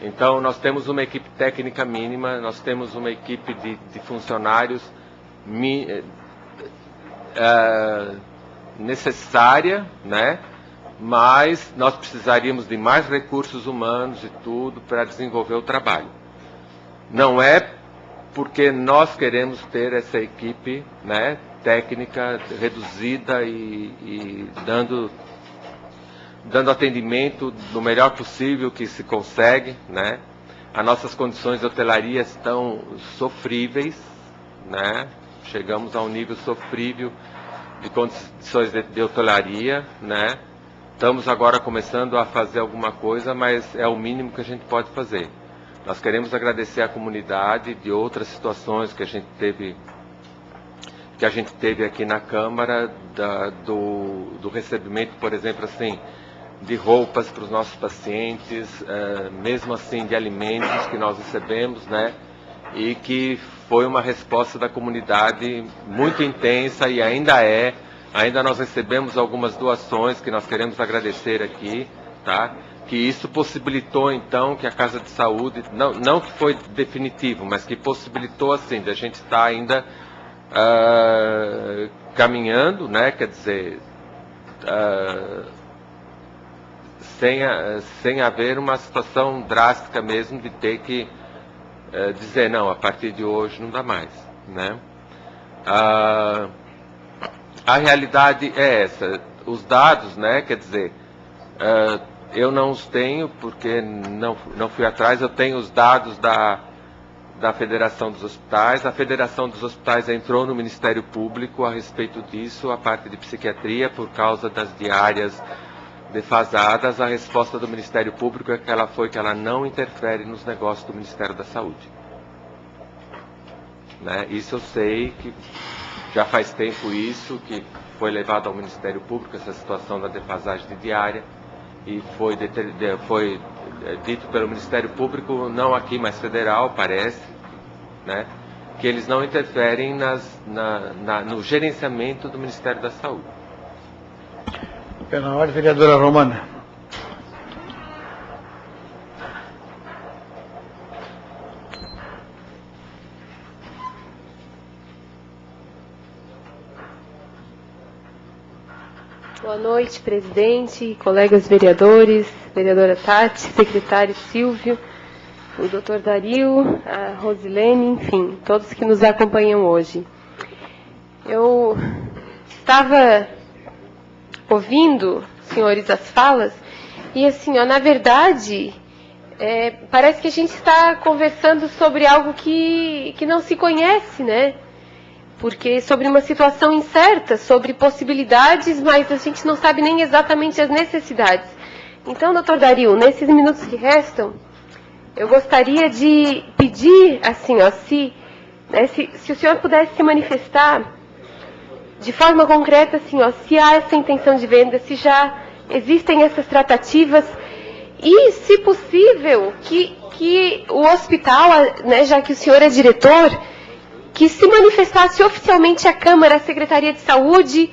Então, nós temos uma equipe técnica mínima, nós temos uma equipe de funcionários necessária, né? Mas nós precisaríamos de mais recursos humanos e tudo para desenvolver o trabalho. Não é porque nós queremos ter essa equipe, né, técnica reduzida e dando atendimento do melhor possível que se consegue, né? As nossas condições de hotelaria estão sofríveis, né? Chegamos a um nível sofrível de condições de hotelaria, né? Estamos agora começando a fazer alguma coisa, mas é o mínimo que a gente pode fazer. Nós queremos agradecer à comunidade de outras situações que a gente teve que a gente teve aqui na Câmara do recebimento, por exemplo, assim, de roupas para os nossos pacientes, mesmo assim de alimentos que nós recebemos, né? E que foi uma resposta da comunidade muito intensa e ainda é. Ainda nós recebemos algumas doações que nós queremos agradecer aqui, tá? Que isso possibilitou então que a Casa de Saúde, não que foi definitivo, mas que possibilitou assim, de a gente estar ainda caminhando, né? Quer dizer, sem haver uma situação drástica mesmo de ter que dizer, não, a partir de hoje não dá mais, né? A realidade é essa. Os dados, né, quer dizer, eu não os tenho porque não fui atrás. Eu tenho os dados da Federação dos Hospitais. A Federação dos Hospitais entrou no Ministério Público a respeito disso, a parte de psiquiatria, por causa das diárias defasadas. A resposta do Ministério Público é que ela não interfere nos negócios do Ministério da Saúde. Né? Isso eu sei que já faz tempo isso, que foi levado ao Ministério Público, essa situação da defasagem de diária, e foi dito pelo Ministério Público, não aqui, mas federal, parece, né, que eles não interferem no gerenciamento do Ministério da Saúde. Pela ordem, vereadora Romana. Boa noite, presidente, colegas vereadores, vereadora Tati, secretário Silvio, o doutor Dario, a Rosilene, enfim, todos que nos acompanham hoje. Eu estava ouvindo, senhores, as falas, e assim, na verdade, parece que a gente está conversando sobre algo que não se conhece, né? Porque sobre uma situação incerta, sobre possibilidades, mas a gente não sabe nem exatamente as necessidades. Então, doutor Dario, nesses minutos que restam, eu gostaria de pedir, assim, se o senhor pudesse se manifestar de forma concreta, assim, se há essa intenção de venda, se já existem essas tratativas, e, se possível, que o hospital, né, já que o senhor é diretor, que se manifestasse oficialmente à Câmara, à Secretaria de Saúde,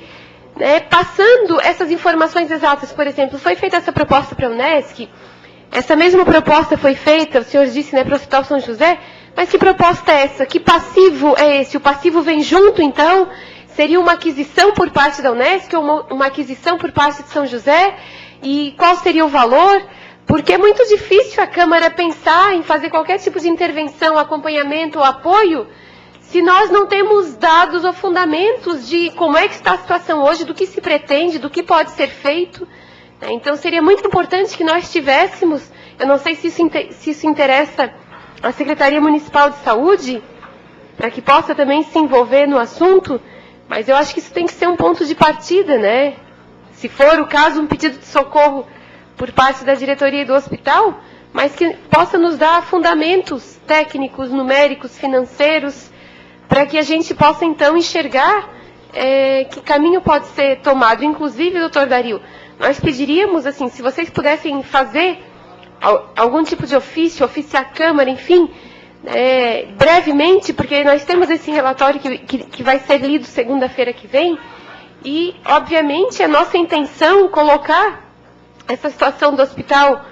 né, passando essas informações exatas. Por exemplo, foi feita essa proposta para a Unesc, essa mesma proposta foi feita, o senhor disse, né, para o Hospital São José, mas que proposta é essa? Que passivo é esse? O passivo vem junto, então? Seria uma aquisição por parte da Unesc ou uma aquisição por parte de São José? E qual seria o valor? Porque é muito difícil a Câmara pensar em fazer qualquer tipo de intervenção, acompanhamento ou apoio, se nós não temos dados ou fundamentos de como é que está a situação hoje, do que se pretende, do que pode ser feito. Então, seria muito importante que nós tivéssemos, eu não sei se isso interessa a Secretaria Municipal de Saúde, para que possa também se envolver no assunto, mas eu acho que isso tem que ser um ponto de partida, né? Se for o caso, um pedido de socorro por parte da diretoria do hospital, mas que possa nos dar fundamentos técnicos, numéricos, financeiros, para que a gente possa, então, enxergar que caminho pode ser tomado. Inclusive, doutor Dario, nós pediríamos, assim, se vocês pudessem fazer algum tipo de ofício à Câmara, enfim, brevemente, porque nós temos esse relatório que vai ser lido segunda-feira que vem, e, obviamente, a nossa intenção é colocar essa situação do hospital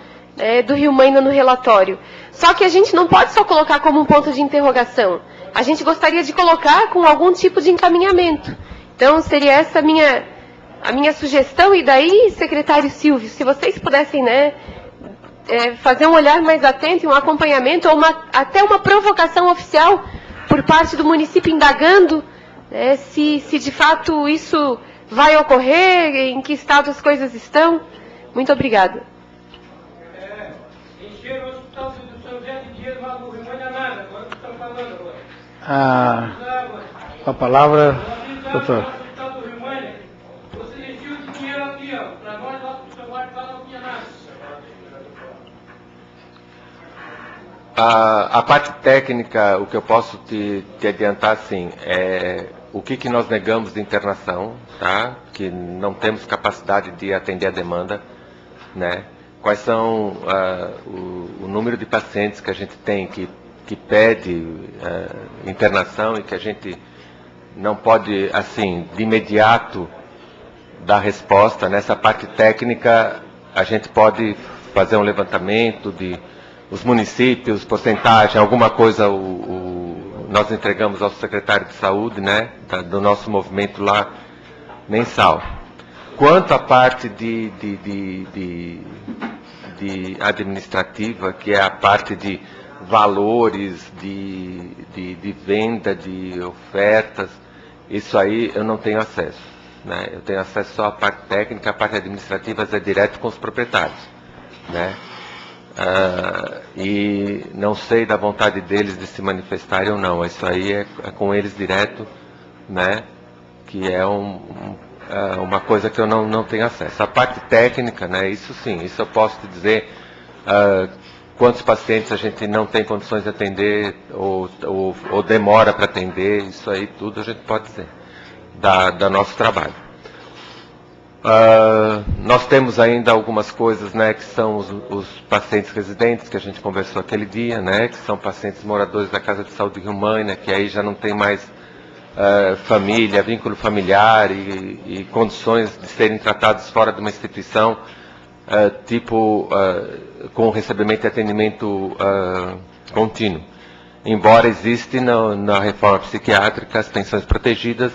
do Rio Maina no relatório. Só que a gente não pode só colocar como um ponto de interrogação. A gente gostaria de colocar com algum tipo de encaminhamento. Então, seria essa a minha sugestão. E daí, secretário Silvio, se vocês pudessem, né, fazer um olhar mais atento e um acompanhamento, ou até uma provocação oficial por parte do município indagando, né, se de fato isso vai ocorrer, em que estado as coisas estão. Muito obrigada. Encher o hospital do São José de dinheiro, mas não remonha nada. Agora que estão falando agora. A palavra, doutor. Você encheu de dinheiro aqui, ó. Para nós, lá para o seu guarda, não tinha nada. A parte técnica, o que eu posso te adiantar, assim, o que nós negamos de internação, tá? Que não temos capacidade de atender a demanda, né? Quais são o número de pacientes que a gente tem que pede internação e que a gente não pode, assim, de imediato dar resposta. Nessa parte técnica, a gente pode fazer um levantamento de os municípios, porcentagem, alguma coisa nós entregamos ao secretário de saúde, né, do nosso movimento lá mensal. Quanto à parte de administrativa, que é a parte de valores, de venda, de ofertas, isso aí eu não tenho acesso, né? Eu tenho acesso só à parte técnica, a parte administrativa é direto com os proprietários, né? E não sei da vontade deles de se manifestarem ou não, isso aí é com eles direto, né? Que é uma coisa que eu não tenho acesso. A parte técnica, né? Isso sim, isso eu posso te dizer. Quantos pacientes a gente não tem condições de atender ou demora para atender, isso aí tudo a gente pode dizer, da nosso trabalho. Nós temos ainda algumas coisas, né, que são os pacientes residentes, que a gente conversou aquele dia, né, que são pacientes moradores da Casa de Saúde Rio Mãe, né, que aí já não tem mais família, vínculo familiar e condições de serem tratados fora de uma instituição, com recebimento e atendimento contínuo. Embora existe na reforma psiquiátrica as pensões protegidas,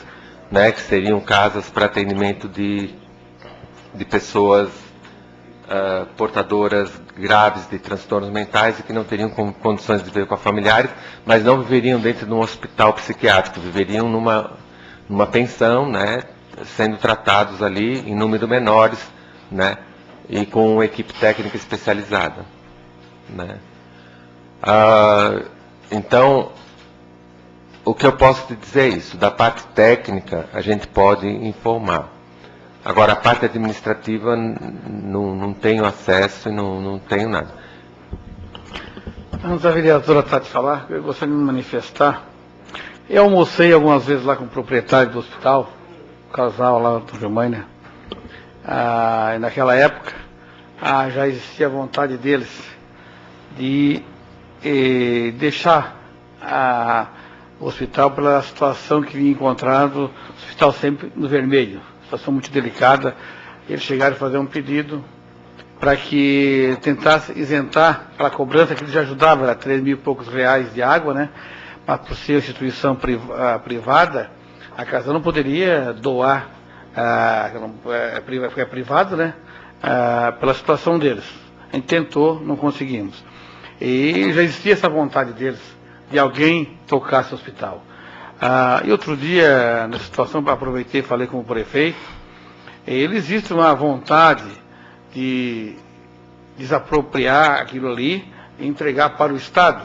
né, que seriam casas para atendimento de pessoas portadoras graves de transtornos mentais e que não teriam condições de viver com familiares, mas não viveriam dentro de um hospital psiquiátrico, viveriam numa pensão, né, sendo tratados ali em número menores, né, e com uma equipe técnica especializada, né. Então, o que eu posso te dizer é isso, da parte técnica a gente pode informar. Agora, a parte administrativa não tenho acesso e não tenho nada. Antes da vereadora Tati falar, eu gostaria de me manifestar. Eu almocei algumas vezes lá com o proprietário do hospital, o casal lá do Rio Mãe, né? Naquela época, já existia a vontade deles de deixar o hospital pela situação que vinha encontrando, o hospital sempre no vermelho, situação muito delicada. Eles chegaram a fazer um pedido para que tentasse isentar aquela cobrança que eles já ajudava, era 3 mil e poucos reais de água, né? Mas por ser instituição privada, a casa não poderia doar, porque é privado, né? Pela situação deles. A gente tentou, não conseguimos. E já existia essa vontade deles, de alguém tocar esse hospital. E outro dia, nessa situação, aproveitei e falei com o prefeito, existe uma vontade de desapropriar aquilo ali e entregar para o Estado,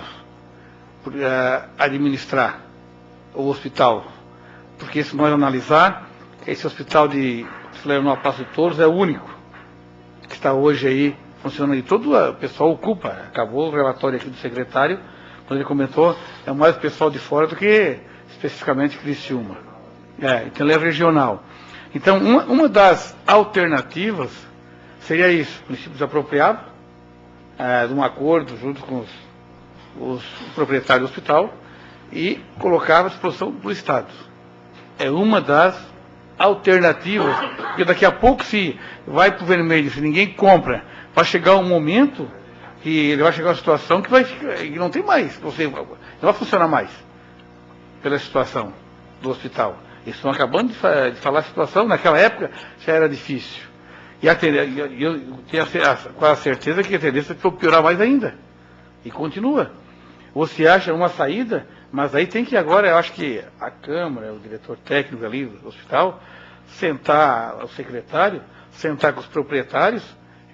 administrar o hospital. Porque se nós analisar, esse hospital de Florianópolis Passo de Touros é o único que está hoje aí funcionando, e todo o pessoal ocupa. Acabou o relatório aqui do secretário, quando ele comentou, é mais pessoal de fora do que especificamente Criciúma. Então ele é regional. Então, uma das alternativas seria isso, o município desapropriava, de um acordo junto com os proprietários do hospital, e colocava à disposição do Estado. É uma das alternativas, porque daqui a pouco, se vai para o vermelho, se ninguém compra, vai chegar um momento que ele vai chegar a uma situação que não tem mais, não vai funcionar mais pela situação do hospital. Eles estão acabando de falar a situação, naquela época já era difícil. E eu tenho quase a certeza que a tendência é piorar mais ainda. E continua. Você acha uma saída, mas aí tem que agora, eu acho que a Câmara, o diretor técnico ali do hospital, sentar, o secretário, sentar com os proprietários,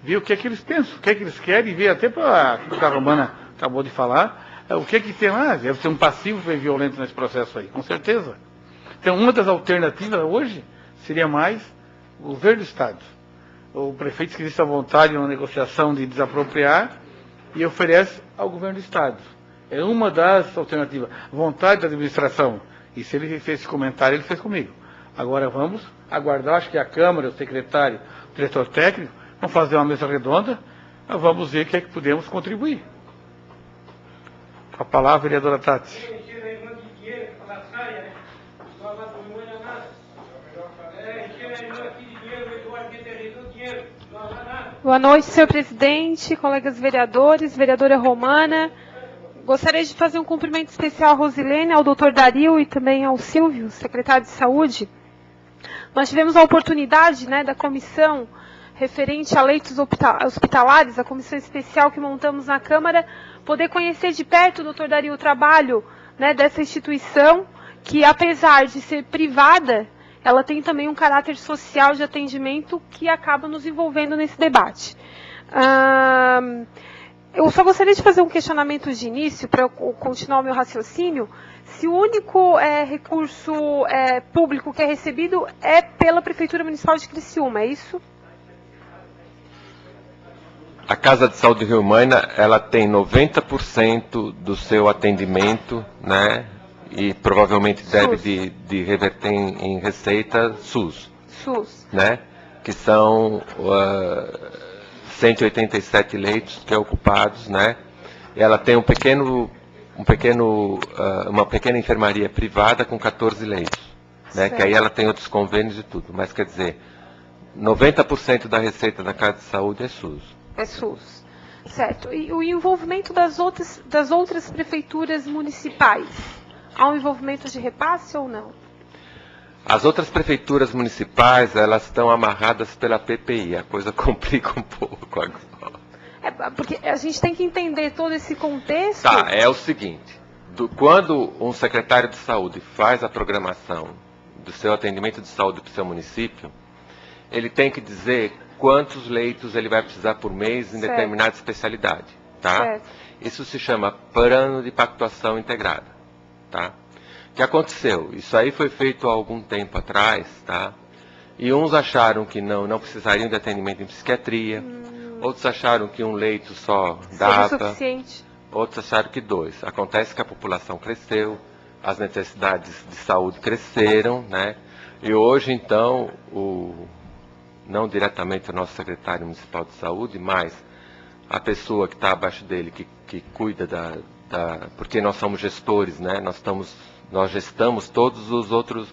ver o que é que eles pensam, o que é que eles querem, e ver até para o que a Romana acabou de falar, o que é que tem lá. Deve ter um passivo bem violento nesse processo aí, com certeza. Então, uma das alternativas hoje seria mais o governo do Estado. O prefeito que existe a vontade de uma negociação de desapropriar e oferece ao governo do Estado. É uma das alternativas. Vontade da administração, E se ele fez esse comentário, ele fez comigo. Agora vamos aguardar, acho que a Câmara, o secretário, o diretor técnico, vão fazer uma mesa redonda, vamos ver o que é que podemos contribuir. Com a palavra, vereadora Tati. Boa noite, senhor presidente, colegas vereadores, vereadora Romana. Gostaria de fazer um cumprimento especial à Rosilene, ao doutor Dario e também ao Silvio, secretário de Saúde. Nós tivemos a oportunidade, da comissão referente a leitos hospitalares, a comissão especial que montamos na Câmara, poder conhecer de perto, doutor Dario, o trabalho dessa instituição, que apesar de ser privada, ela tem também um caráter social de atendimento que acaba nos envolvendo nesse debate. Eu só gostaria de fazer um questionamento de início, para eu continuar o meu raciocínio, se o único recurso público que é recebido é pela Prefeitura Municipal de Criciúma, é isso? A Casa de Saúde Rio Maina, ela tem 90% do seu atendimento, e provavelmente deve de reverter em receita SUS. SUS. Que são 187 leitos que é ocupados, Ela tem uma pequena enfermaria privada com 14 leitos, que aí ela tem outros convênios e tudo, mas quer dizer, 90% da receita da Casa de Saúde é SUS. É SUS. Certo. E o envolvimento das outras prefeituras municipais? Há um envolvimento de repasse ou não? As outras prefeituras municipais, elas estão amarradas pela PPI, a coisa complica um pouco agora. Porque a gente tem que entender todo esse contexto. Tá, é o seguinte, quando um secretário de saúde faz a programação do seu atendimento de saúde para o seu município, ele tem que dizer quantos leitos ele vai precisar por mês em determinada especialidade, tá? Certo. Isso se chama plano de pactuação integrada. Tá? O que aconteceu? Isso aí foi feito há algum tempo atrás, tá? E uns acharam que não precisariam de atendimento em psiquiatria, outros acharam que um leito só dava, suficiente. Outros acharam que 2. Acontece que a população cresceu, as necessidades de saúde cresceram, E hoje, então, não diretamente o nosso secretário municipal de saúde, mas a pessoa que está abaixo dele, que cuida porque nós somos gestores, nós gestamos todos os outros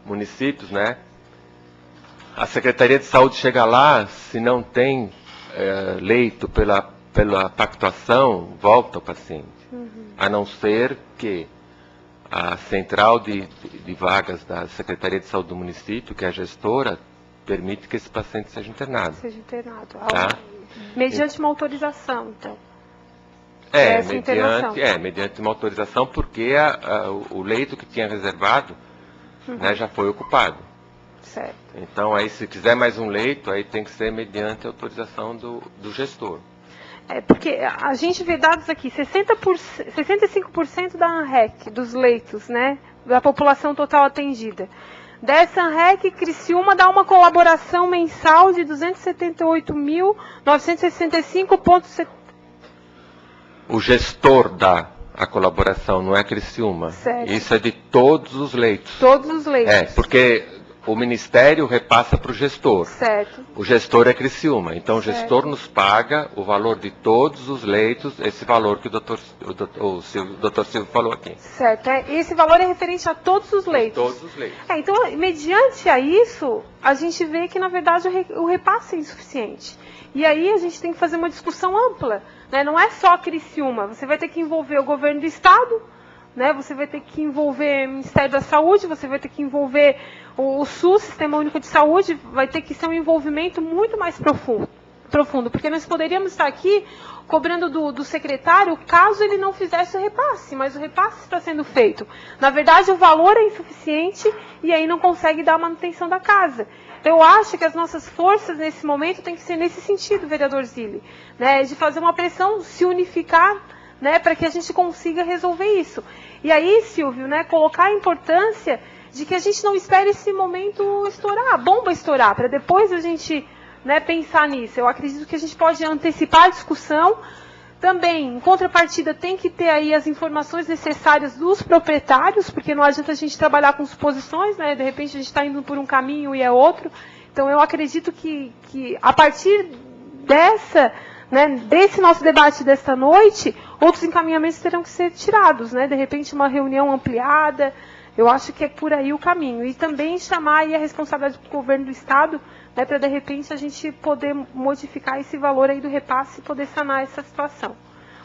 municípios, A Secretaria de Saúde chega lá, se não tem leito pela pactuação, volta o paciente. A não ser que a central de vagas da Secretaria de Saúde do município, que é a gestora, permite que esse paciente seja internado. Tá? Mediante uma autorização, então. Mediante uma autorização, porque o leito que tinha reservado já foi ocupado. Certo. Então, aí, se quiser mais um leito, aí tem que ser mediante a autorização do gestor. Porque a gente vê dados aqui, 65% da ANREC, dos leitos, da população total atendida. Dessa ANREC, Criciúma dá uma colaboração mensal de 278.965,70. O gestor dá a colaboração, não é Criciúma. Certo. Isso é de todos os leitos. Todos os leitos. Porque o Ministério repassa para o gestor. Certo. O gestor é Criciúma. Então, o gestor nos paga o valor de todos os leitos, esse valor que o doutor Silvio falou aqui. Certo. Esse valor é referente a todos os leitos. Todos os leitos. Então, mediante a isso, a gente vê que, na verdade, o repasse é insuficiente. E aí a gente tem que fazer uma discussão ampla. Não é só Criciúma. Você vai ter que envolver o governo do Estado, você vai ter que envolver o Ministério da Saúde, você vai ter que envolver o SUS, Sistema Único de Saúde, vai ter que ser um envolvimento muito mais profundo, porque nós poderíamos estar aqui cobrando do secretário caso ele não fizesse o repasse, mas o repasse está sendo feito. Na verdade, o valor é insuficiente e aí não consegue dar a manutenção da casa. Eu acho que as nossas forças nesse momento têm que ser nesse sentido, vereador Zilli, de fazer uma pressão, se unificar, para que a gente consiga resolver isso. E aí, Silvio, colocar a importância de que a gente não espere esse momento estourar, a bomba estourar, para depois a gente pensar nisso. Eu acredito que a gente pode antecipar a discussão, Também, em contrapartida, tem que ter aí as informações necessárias dos proprietários, porque não adianta a gente trabalhar com suposições, né? De repente a gente está indo por um caminho e é outro. Então, eu acredito que a partir desse nosso debate desta noite, outros encaminhamentos terão que ser tirados, né? De repente, uma reunião ampliada. Eu acho que é por aí o caminho. E também chamar aí a responsabilidade do governo do Estado, né, para, de repente, a gente poder modificar esse valor aí do repasse e poder sanar essa situação.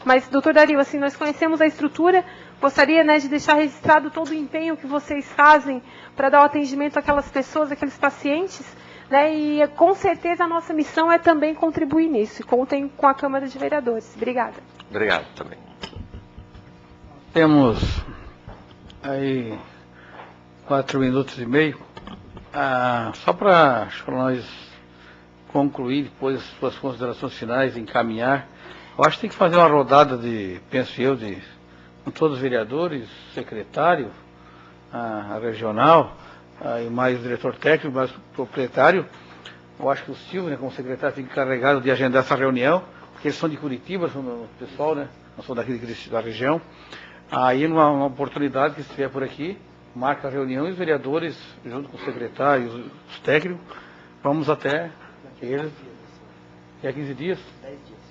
Mas, doutor Dario, assim, nós conhecemos a estrutura, gostaria, né, de deixar registrado todo o empenho que vocês fazem para dar o atendimento àquelas pessoas, àqueles pacientes, né, e com certeza a nossa missão é também contribuir nisso. E contem com a Câmara de Vereadores. Obrigada. Obrigado também. Temos aí 4 minutos e meio. Só para nós concluir depois as suas considerações finais, encaminhar, eu acho que tem que fazer uma rodada penso eu, com todos os vereadores, secretário, a regional, e mais o diretor técnico, mais o proprietário. Eu acho que o Silvio, né, como secretário, fica encarregado de agendar essa reunião, porque eles são de Curitiba, são do pessoal, né, não são daqui da região. Aí, numa oportunidade que estiver por aqui, marca a reunião e os vereadores, junto com o secretário e os técnicos, vamos até eles. Daqui a 15 dias?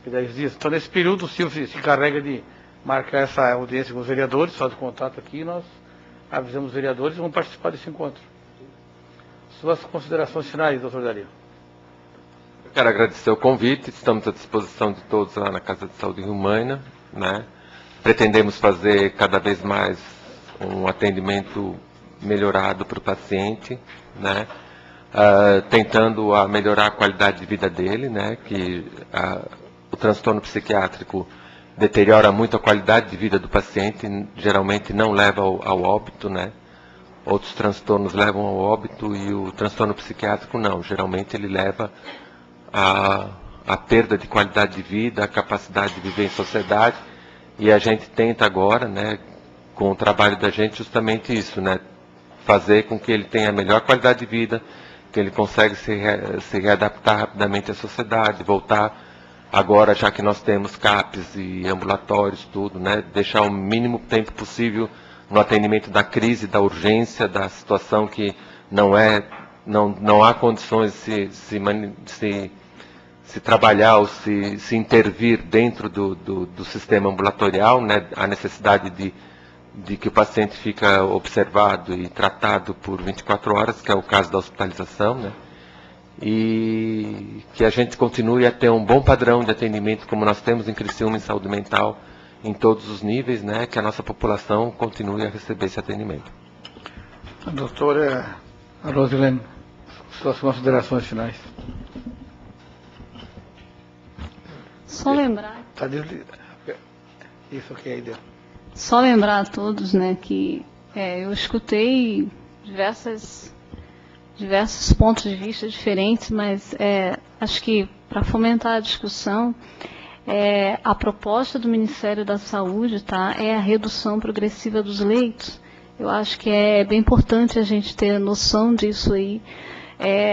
10 dias. Então, nesse período, o Silvio se encarrega de marcar essa audiência com os vereadores, faz o contato aqui e nós avisamos os vereadores e vamos participar desse encontro. Suas considerações finais, doutor Dario. Eu quero agradecer o convite, estamos à disposição de todos lá na Casa de Saúde Rio Maina, né? Pretendemos fazer cada vez mais um atendimento melhorado para o paciente, né? Tentando melhorar a qualidade de vida dele, né? Que o transtorno psiquiátrico deteriora muito a qualidade de vida do paciente, geralmente não leva ao óbito, né? Outros transtornos levam ao óbito e o transtorno psiquiátrico não, geralmente ele leva a perda de qualidade de vida, a capacidade de viver em sociedade, e a gente tenta agora, né, com o trabalho da gente, justamente isso, né, fazer com que ele tenha a melhor qualidade de vida, que ele consiga se readaptar rapidamente à sociedade, voltar agora, já que nós temos CAPs e ambulatórios, tudo, né, deixar o mínimo tempo possível no atendimento da crise, da urgência, da situação que não há condições de se trabalhar ou se intervir dentro do sistema ambulatorial, né, a necessidade de que o paciente fica observado e tratado por 24 horas, que é o caso da hospitalização, né, e que a gente continue a ter um bom padrão de atendimento, como nós temos em Criciúma, em saúde mental, em todos os níveis, né, que a nossa população continue a receber esse atendimento. A doutora Rosilene, suas considerações finais. Só lembrar. Isso aqui aí deu. Só lembrar a todos, né, que eu escutei diversos pontos de vista diferentes, mas acho que para fomentar a discussão, a proposta do Ministério da Saúde, tá, é a redução progressiva dos leitos. Eu acho que é bem importante a gente ter noção disso aí.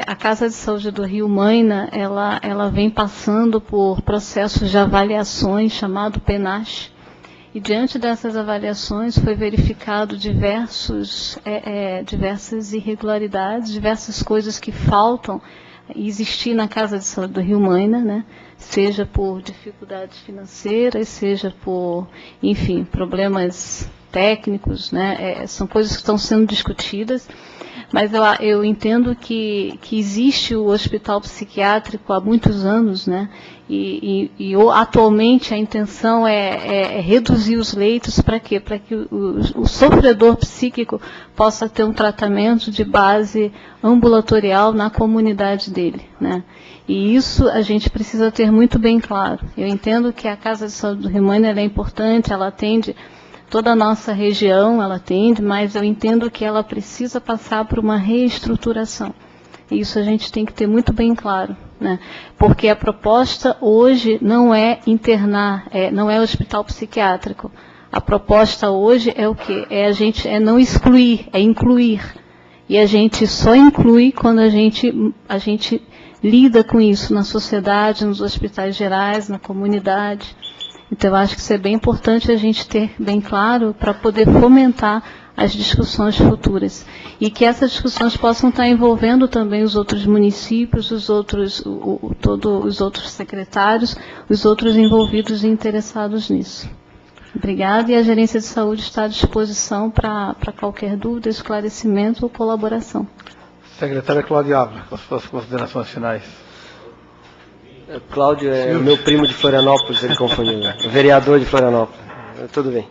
A Casa de Saúde do Rio Maina, ela vem passando por processos de avaliações chamado PENASH, e diante dessas avaliações foi verificado diversas irregularidades, diversas coisas que faltam existir na Casa de Saúde do Rio Maina, né? Seja por dificuldades financeiras, seja por, enfim, problemas técnicos, né? São coisas que estão sendo discutidas, mas eu entendo que existe o hospital psiquiátrico há muitos anos, né? E atualmente a intenção é reduzir os leitos para quê? Para que o sofredor psíquico possa ter um tratamento de base ambulatorial na comunidade dele, né? E isso a gente precisa ter muito bem claro. Eu entendo que a Casa de Saúde do Rio Maina é importante, ela atende toda a nossa região, ela atende, mas eu entendo que ela precisa passar por uma reestruturação. Isso a gente tem que ter muito bem claro, né? Porque a proposta hoje não é internar, não é hospital psiquiátrico. A proposta hoje é o quê? É não excluir, é incluir. E a gente só inclui quando a gente lida com isso na sociedade, nos hospitais gerais, na comunidade. Então, eu acho que isso é bem importante a gente ter bem claro para poder fomentar as discussões futuras. E que essas discussões possam estar envolvendo também os outros municípios, os outros secretários, os outros envolvidos e interessados nisso. Obrigada, e a Gerência de Saúde está à disposição para qualquer dúvida, esclarecimento ou colaboração. Secretária Cláudia Ávila, com as suas considerações finais. Cláudio é meu primo de Florianópolis, ele confundiu, né? Vereador de Florianópolis. Tudo bem.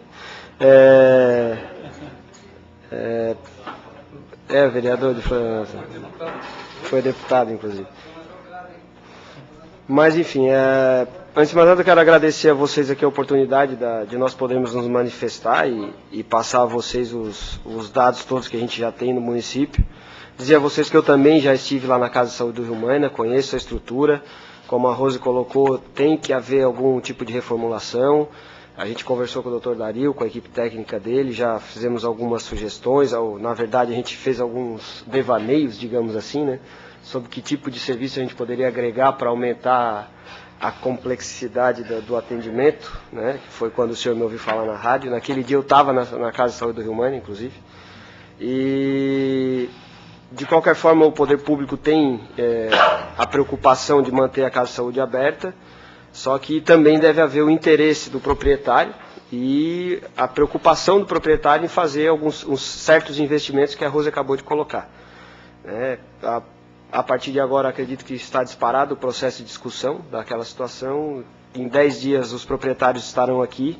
Vereador de Florianópolis. Foi deputado, inclusive. Mas, enfim, antes de mais nada, eu quero agradecer a vocês aqui a oportunidade de nós podermos nos manifestar e passar a vocês os dados todos que a gente já tem no município. Dizer a vocês que eu também já estive lá na Casa de Saúde do Rio Maina, conheço a estrutura. Como a Rose colocou, tem que haver algum tipo de reformulação. A gente conversou com o Dr. Dario, com a equipe técnica dele, já fizemos algumas sugestões. Na verdade, a gente fez alguns devaneios, digamos assim, né, sobre que tipo de serviço a gente poderia agregar para aumentar a complexidade do atendimento, né, que foi quando o senhor me ouviu falar na rádio. Naquele dia eu estava na Casa de Saúde do Rio Maina, inclusive. E, de qualquer forma, o poder público tem a preocupação de manter a Casa de Saúde aberta, só que também deve haver o interesse do proprietário e a preocupação do proprietário em fazer uns certos investimentos que a Rose acabou de colocar. A partir de agora, acredito que está disparado o processo de discussão daquela situação. Em 10 dias, os proprietários estarão aqui.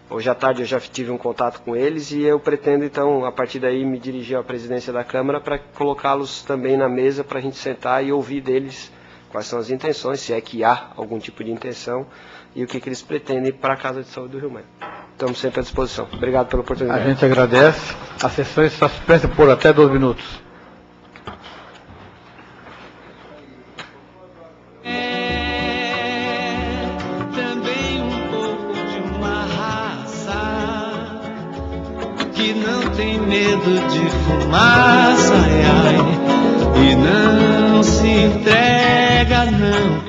Hoje à tarde eu já tive um contato com eles e eu pretendo, então, a partir daí, me dirigir à presidência da Câmara para colocá-los também na mesa para a gente sentar e ouvir deles quais são as intenções, se é que há algum tipo de intenção e o que eles pretendem para a Casa de Saúde do Rio Maina. Estamos sempre à disposição. Obrigado pela oportunidade. A gente agradece. A sessão está suspensa por até 12 minutos. Que não tem medo de fumaça, ai, ai, e não se entrega, não.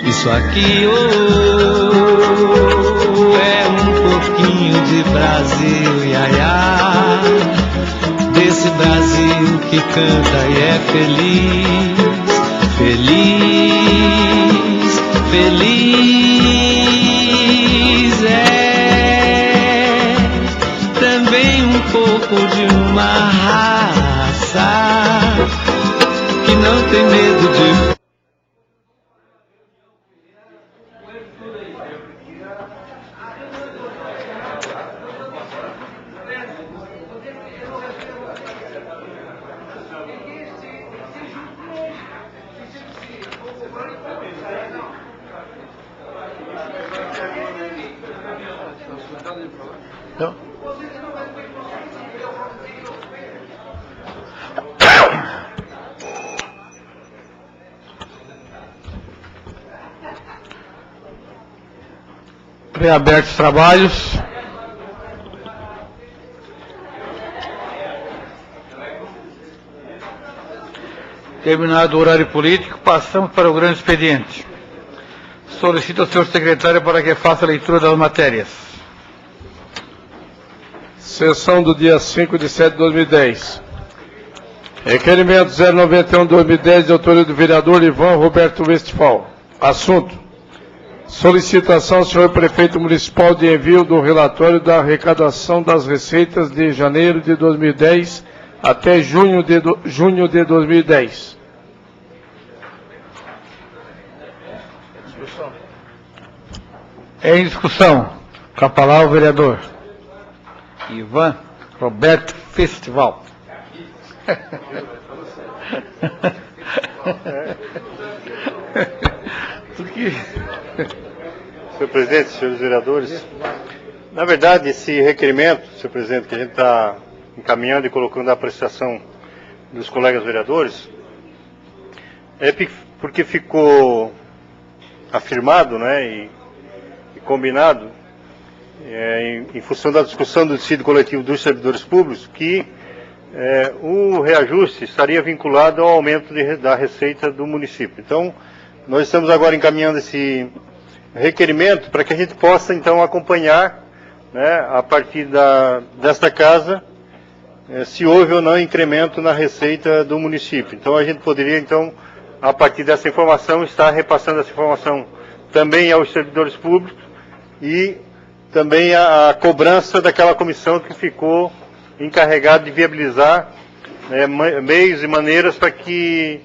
Isso aqui é um pouquinho de Brasil, ai, ai, desse Brasil que canta e é feliz, feliz, feliz. Pouco de uma raça que não tem medo de... Não. Reabertos os trabalhos. Terminado o horário político, passamos para o grande expediente. Solicito ao senhor secretário para que faça a leitura das matérias. Sessão do dia 5 de setembro de 2010. Requerimento 091/2010, de autoria do vereador Ivan Roberto Westphal. Assunto: solicitação ao senhor prefeito municipal de envio do relatório da arrecadação das receitas de janeiro de 2010 até junho de 2010. Em discussão, com a palavra o vereador Ivan Roberto Westphal. Senhor presidente, senhores vereadores, na verdade, esse requerimento, senhor presidente, que a gente está encaminhando e colocando à apreciação dos colegas vereadores, é porque ficou afirmado, né, e combinado, em função da discussão do dissídio coletivo dos servidores públicos, que o reajuste estaria vinculado ao aumento da receita do município. Então, nós estamos agora encaminhando esse requerimento para que a gente possa, então, acompanhar, né, a partir desta casa, se houve ou não incremento na receita do município. Então, a gente poderia, então, a partir dessa informação, estar repassando essa informação também aos servidores públicos e também a cobrança daquela comissão que ficou encarregada de viabilizar meios e maneiras para que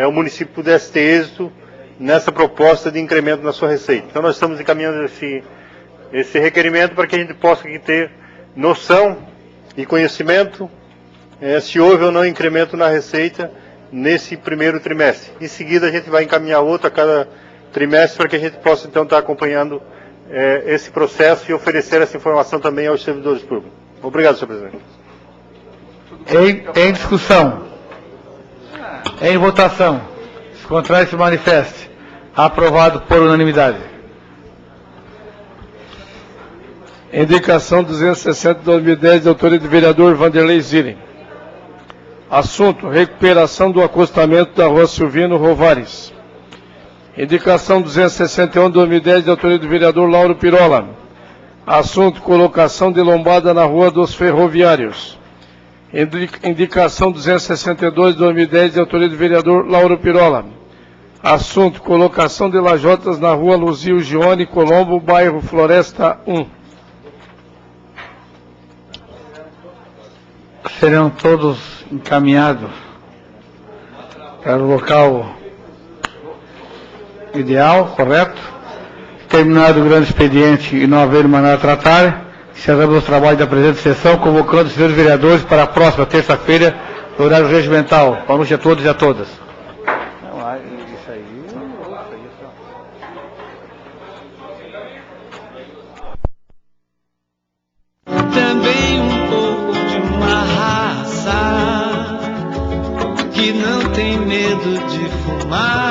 o município pudesse ter êxito nessa proposta de incremento na sua receita. Então nós estamos encaminhando esse requerimento para que a gente possa aqui ter noção e conhecimento se houve ou não incremento na receita nesse primeiro trimestre. Em seguida a gente vai encaminhar outro a cada trimestre para que a gente possa então estar acompanhando esse processo e oferecer essa informação também aos servidores públicos. Obrigado, senhor presidente. Em discussão. Em votação. Se contrário, se manifeste. Aprovado por unanimidade. Indicação 260 de 2010, de autoria do vereador Vanderlei Zirin. Assunto: recuperação do acostamento da rua Silvino Rovares. Indicação 261 de 2010, de autoria do vereador Lauro Pirola. Assunto: colocação de lombada na rua dos Ferroviários. Indicação 262 de 2010, de autoria do vereador Lauro Pirola. Assunto: colocação de lajotas na rua Luzio Gione Colombo, bairro Floresta 1. Serão todos encaminhados para o local ideal, correto? Terminado o grande expediente e não haver mais nada a tratar, encerramos os trabalhos da presente sessão, convocando os senhores vereadores para a próxima terça-feira, no horário regimental. Boa noite a todos e a todas. Também um pouco de uma raça que não tem medo de fumar.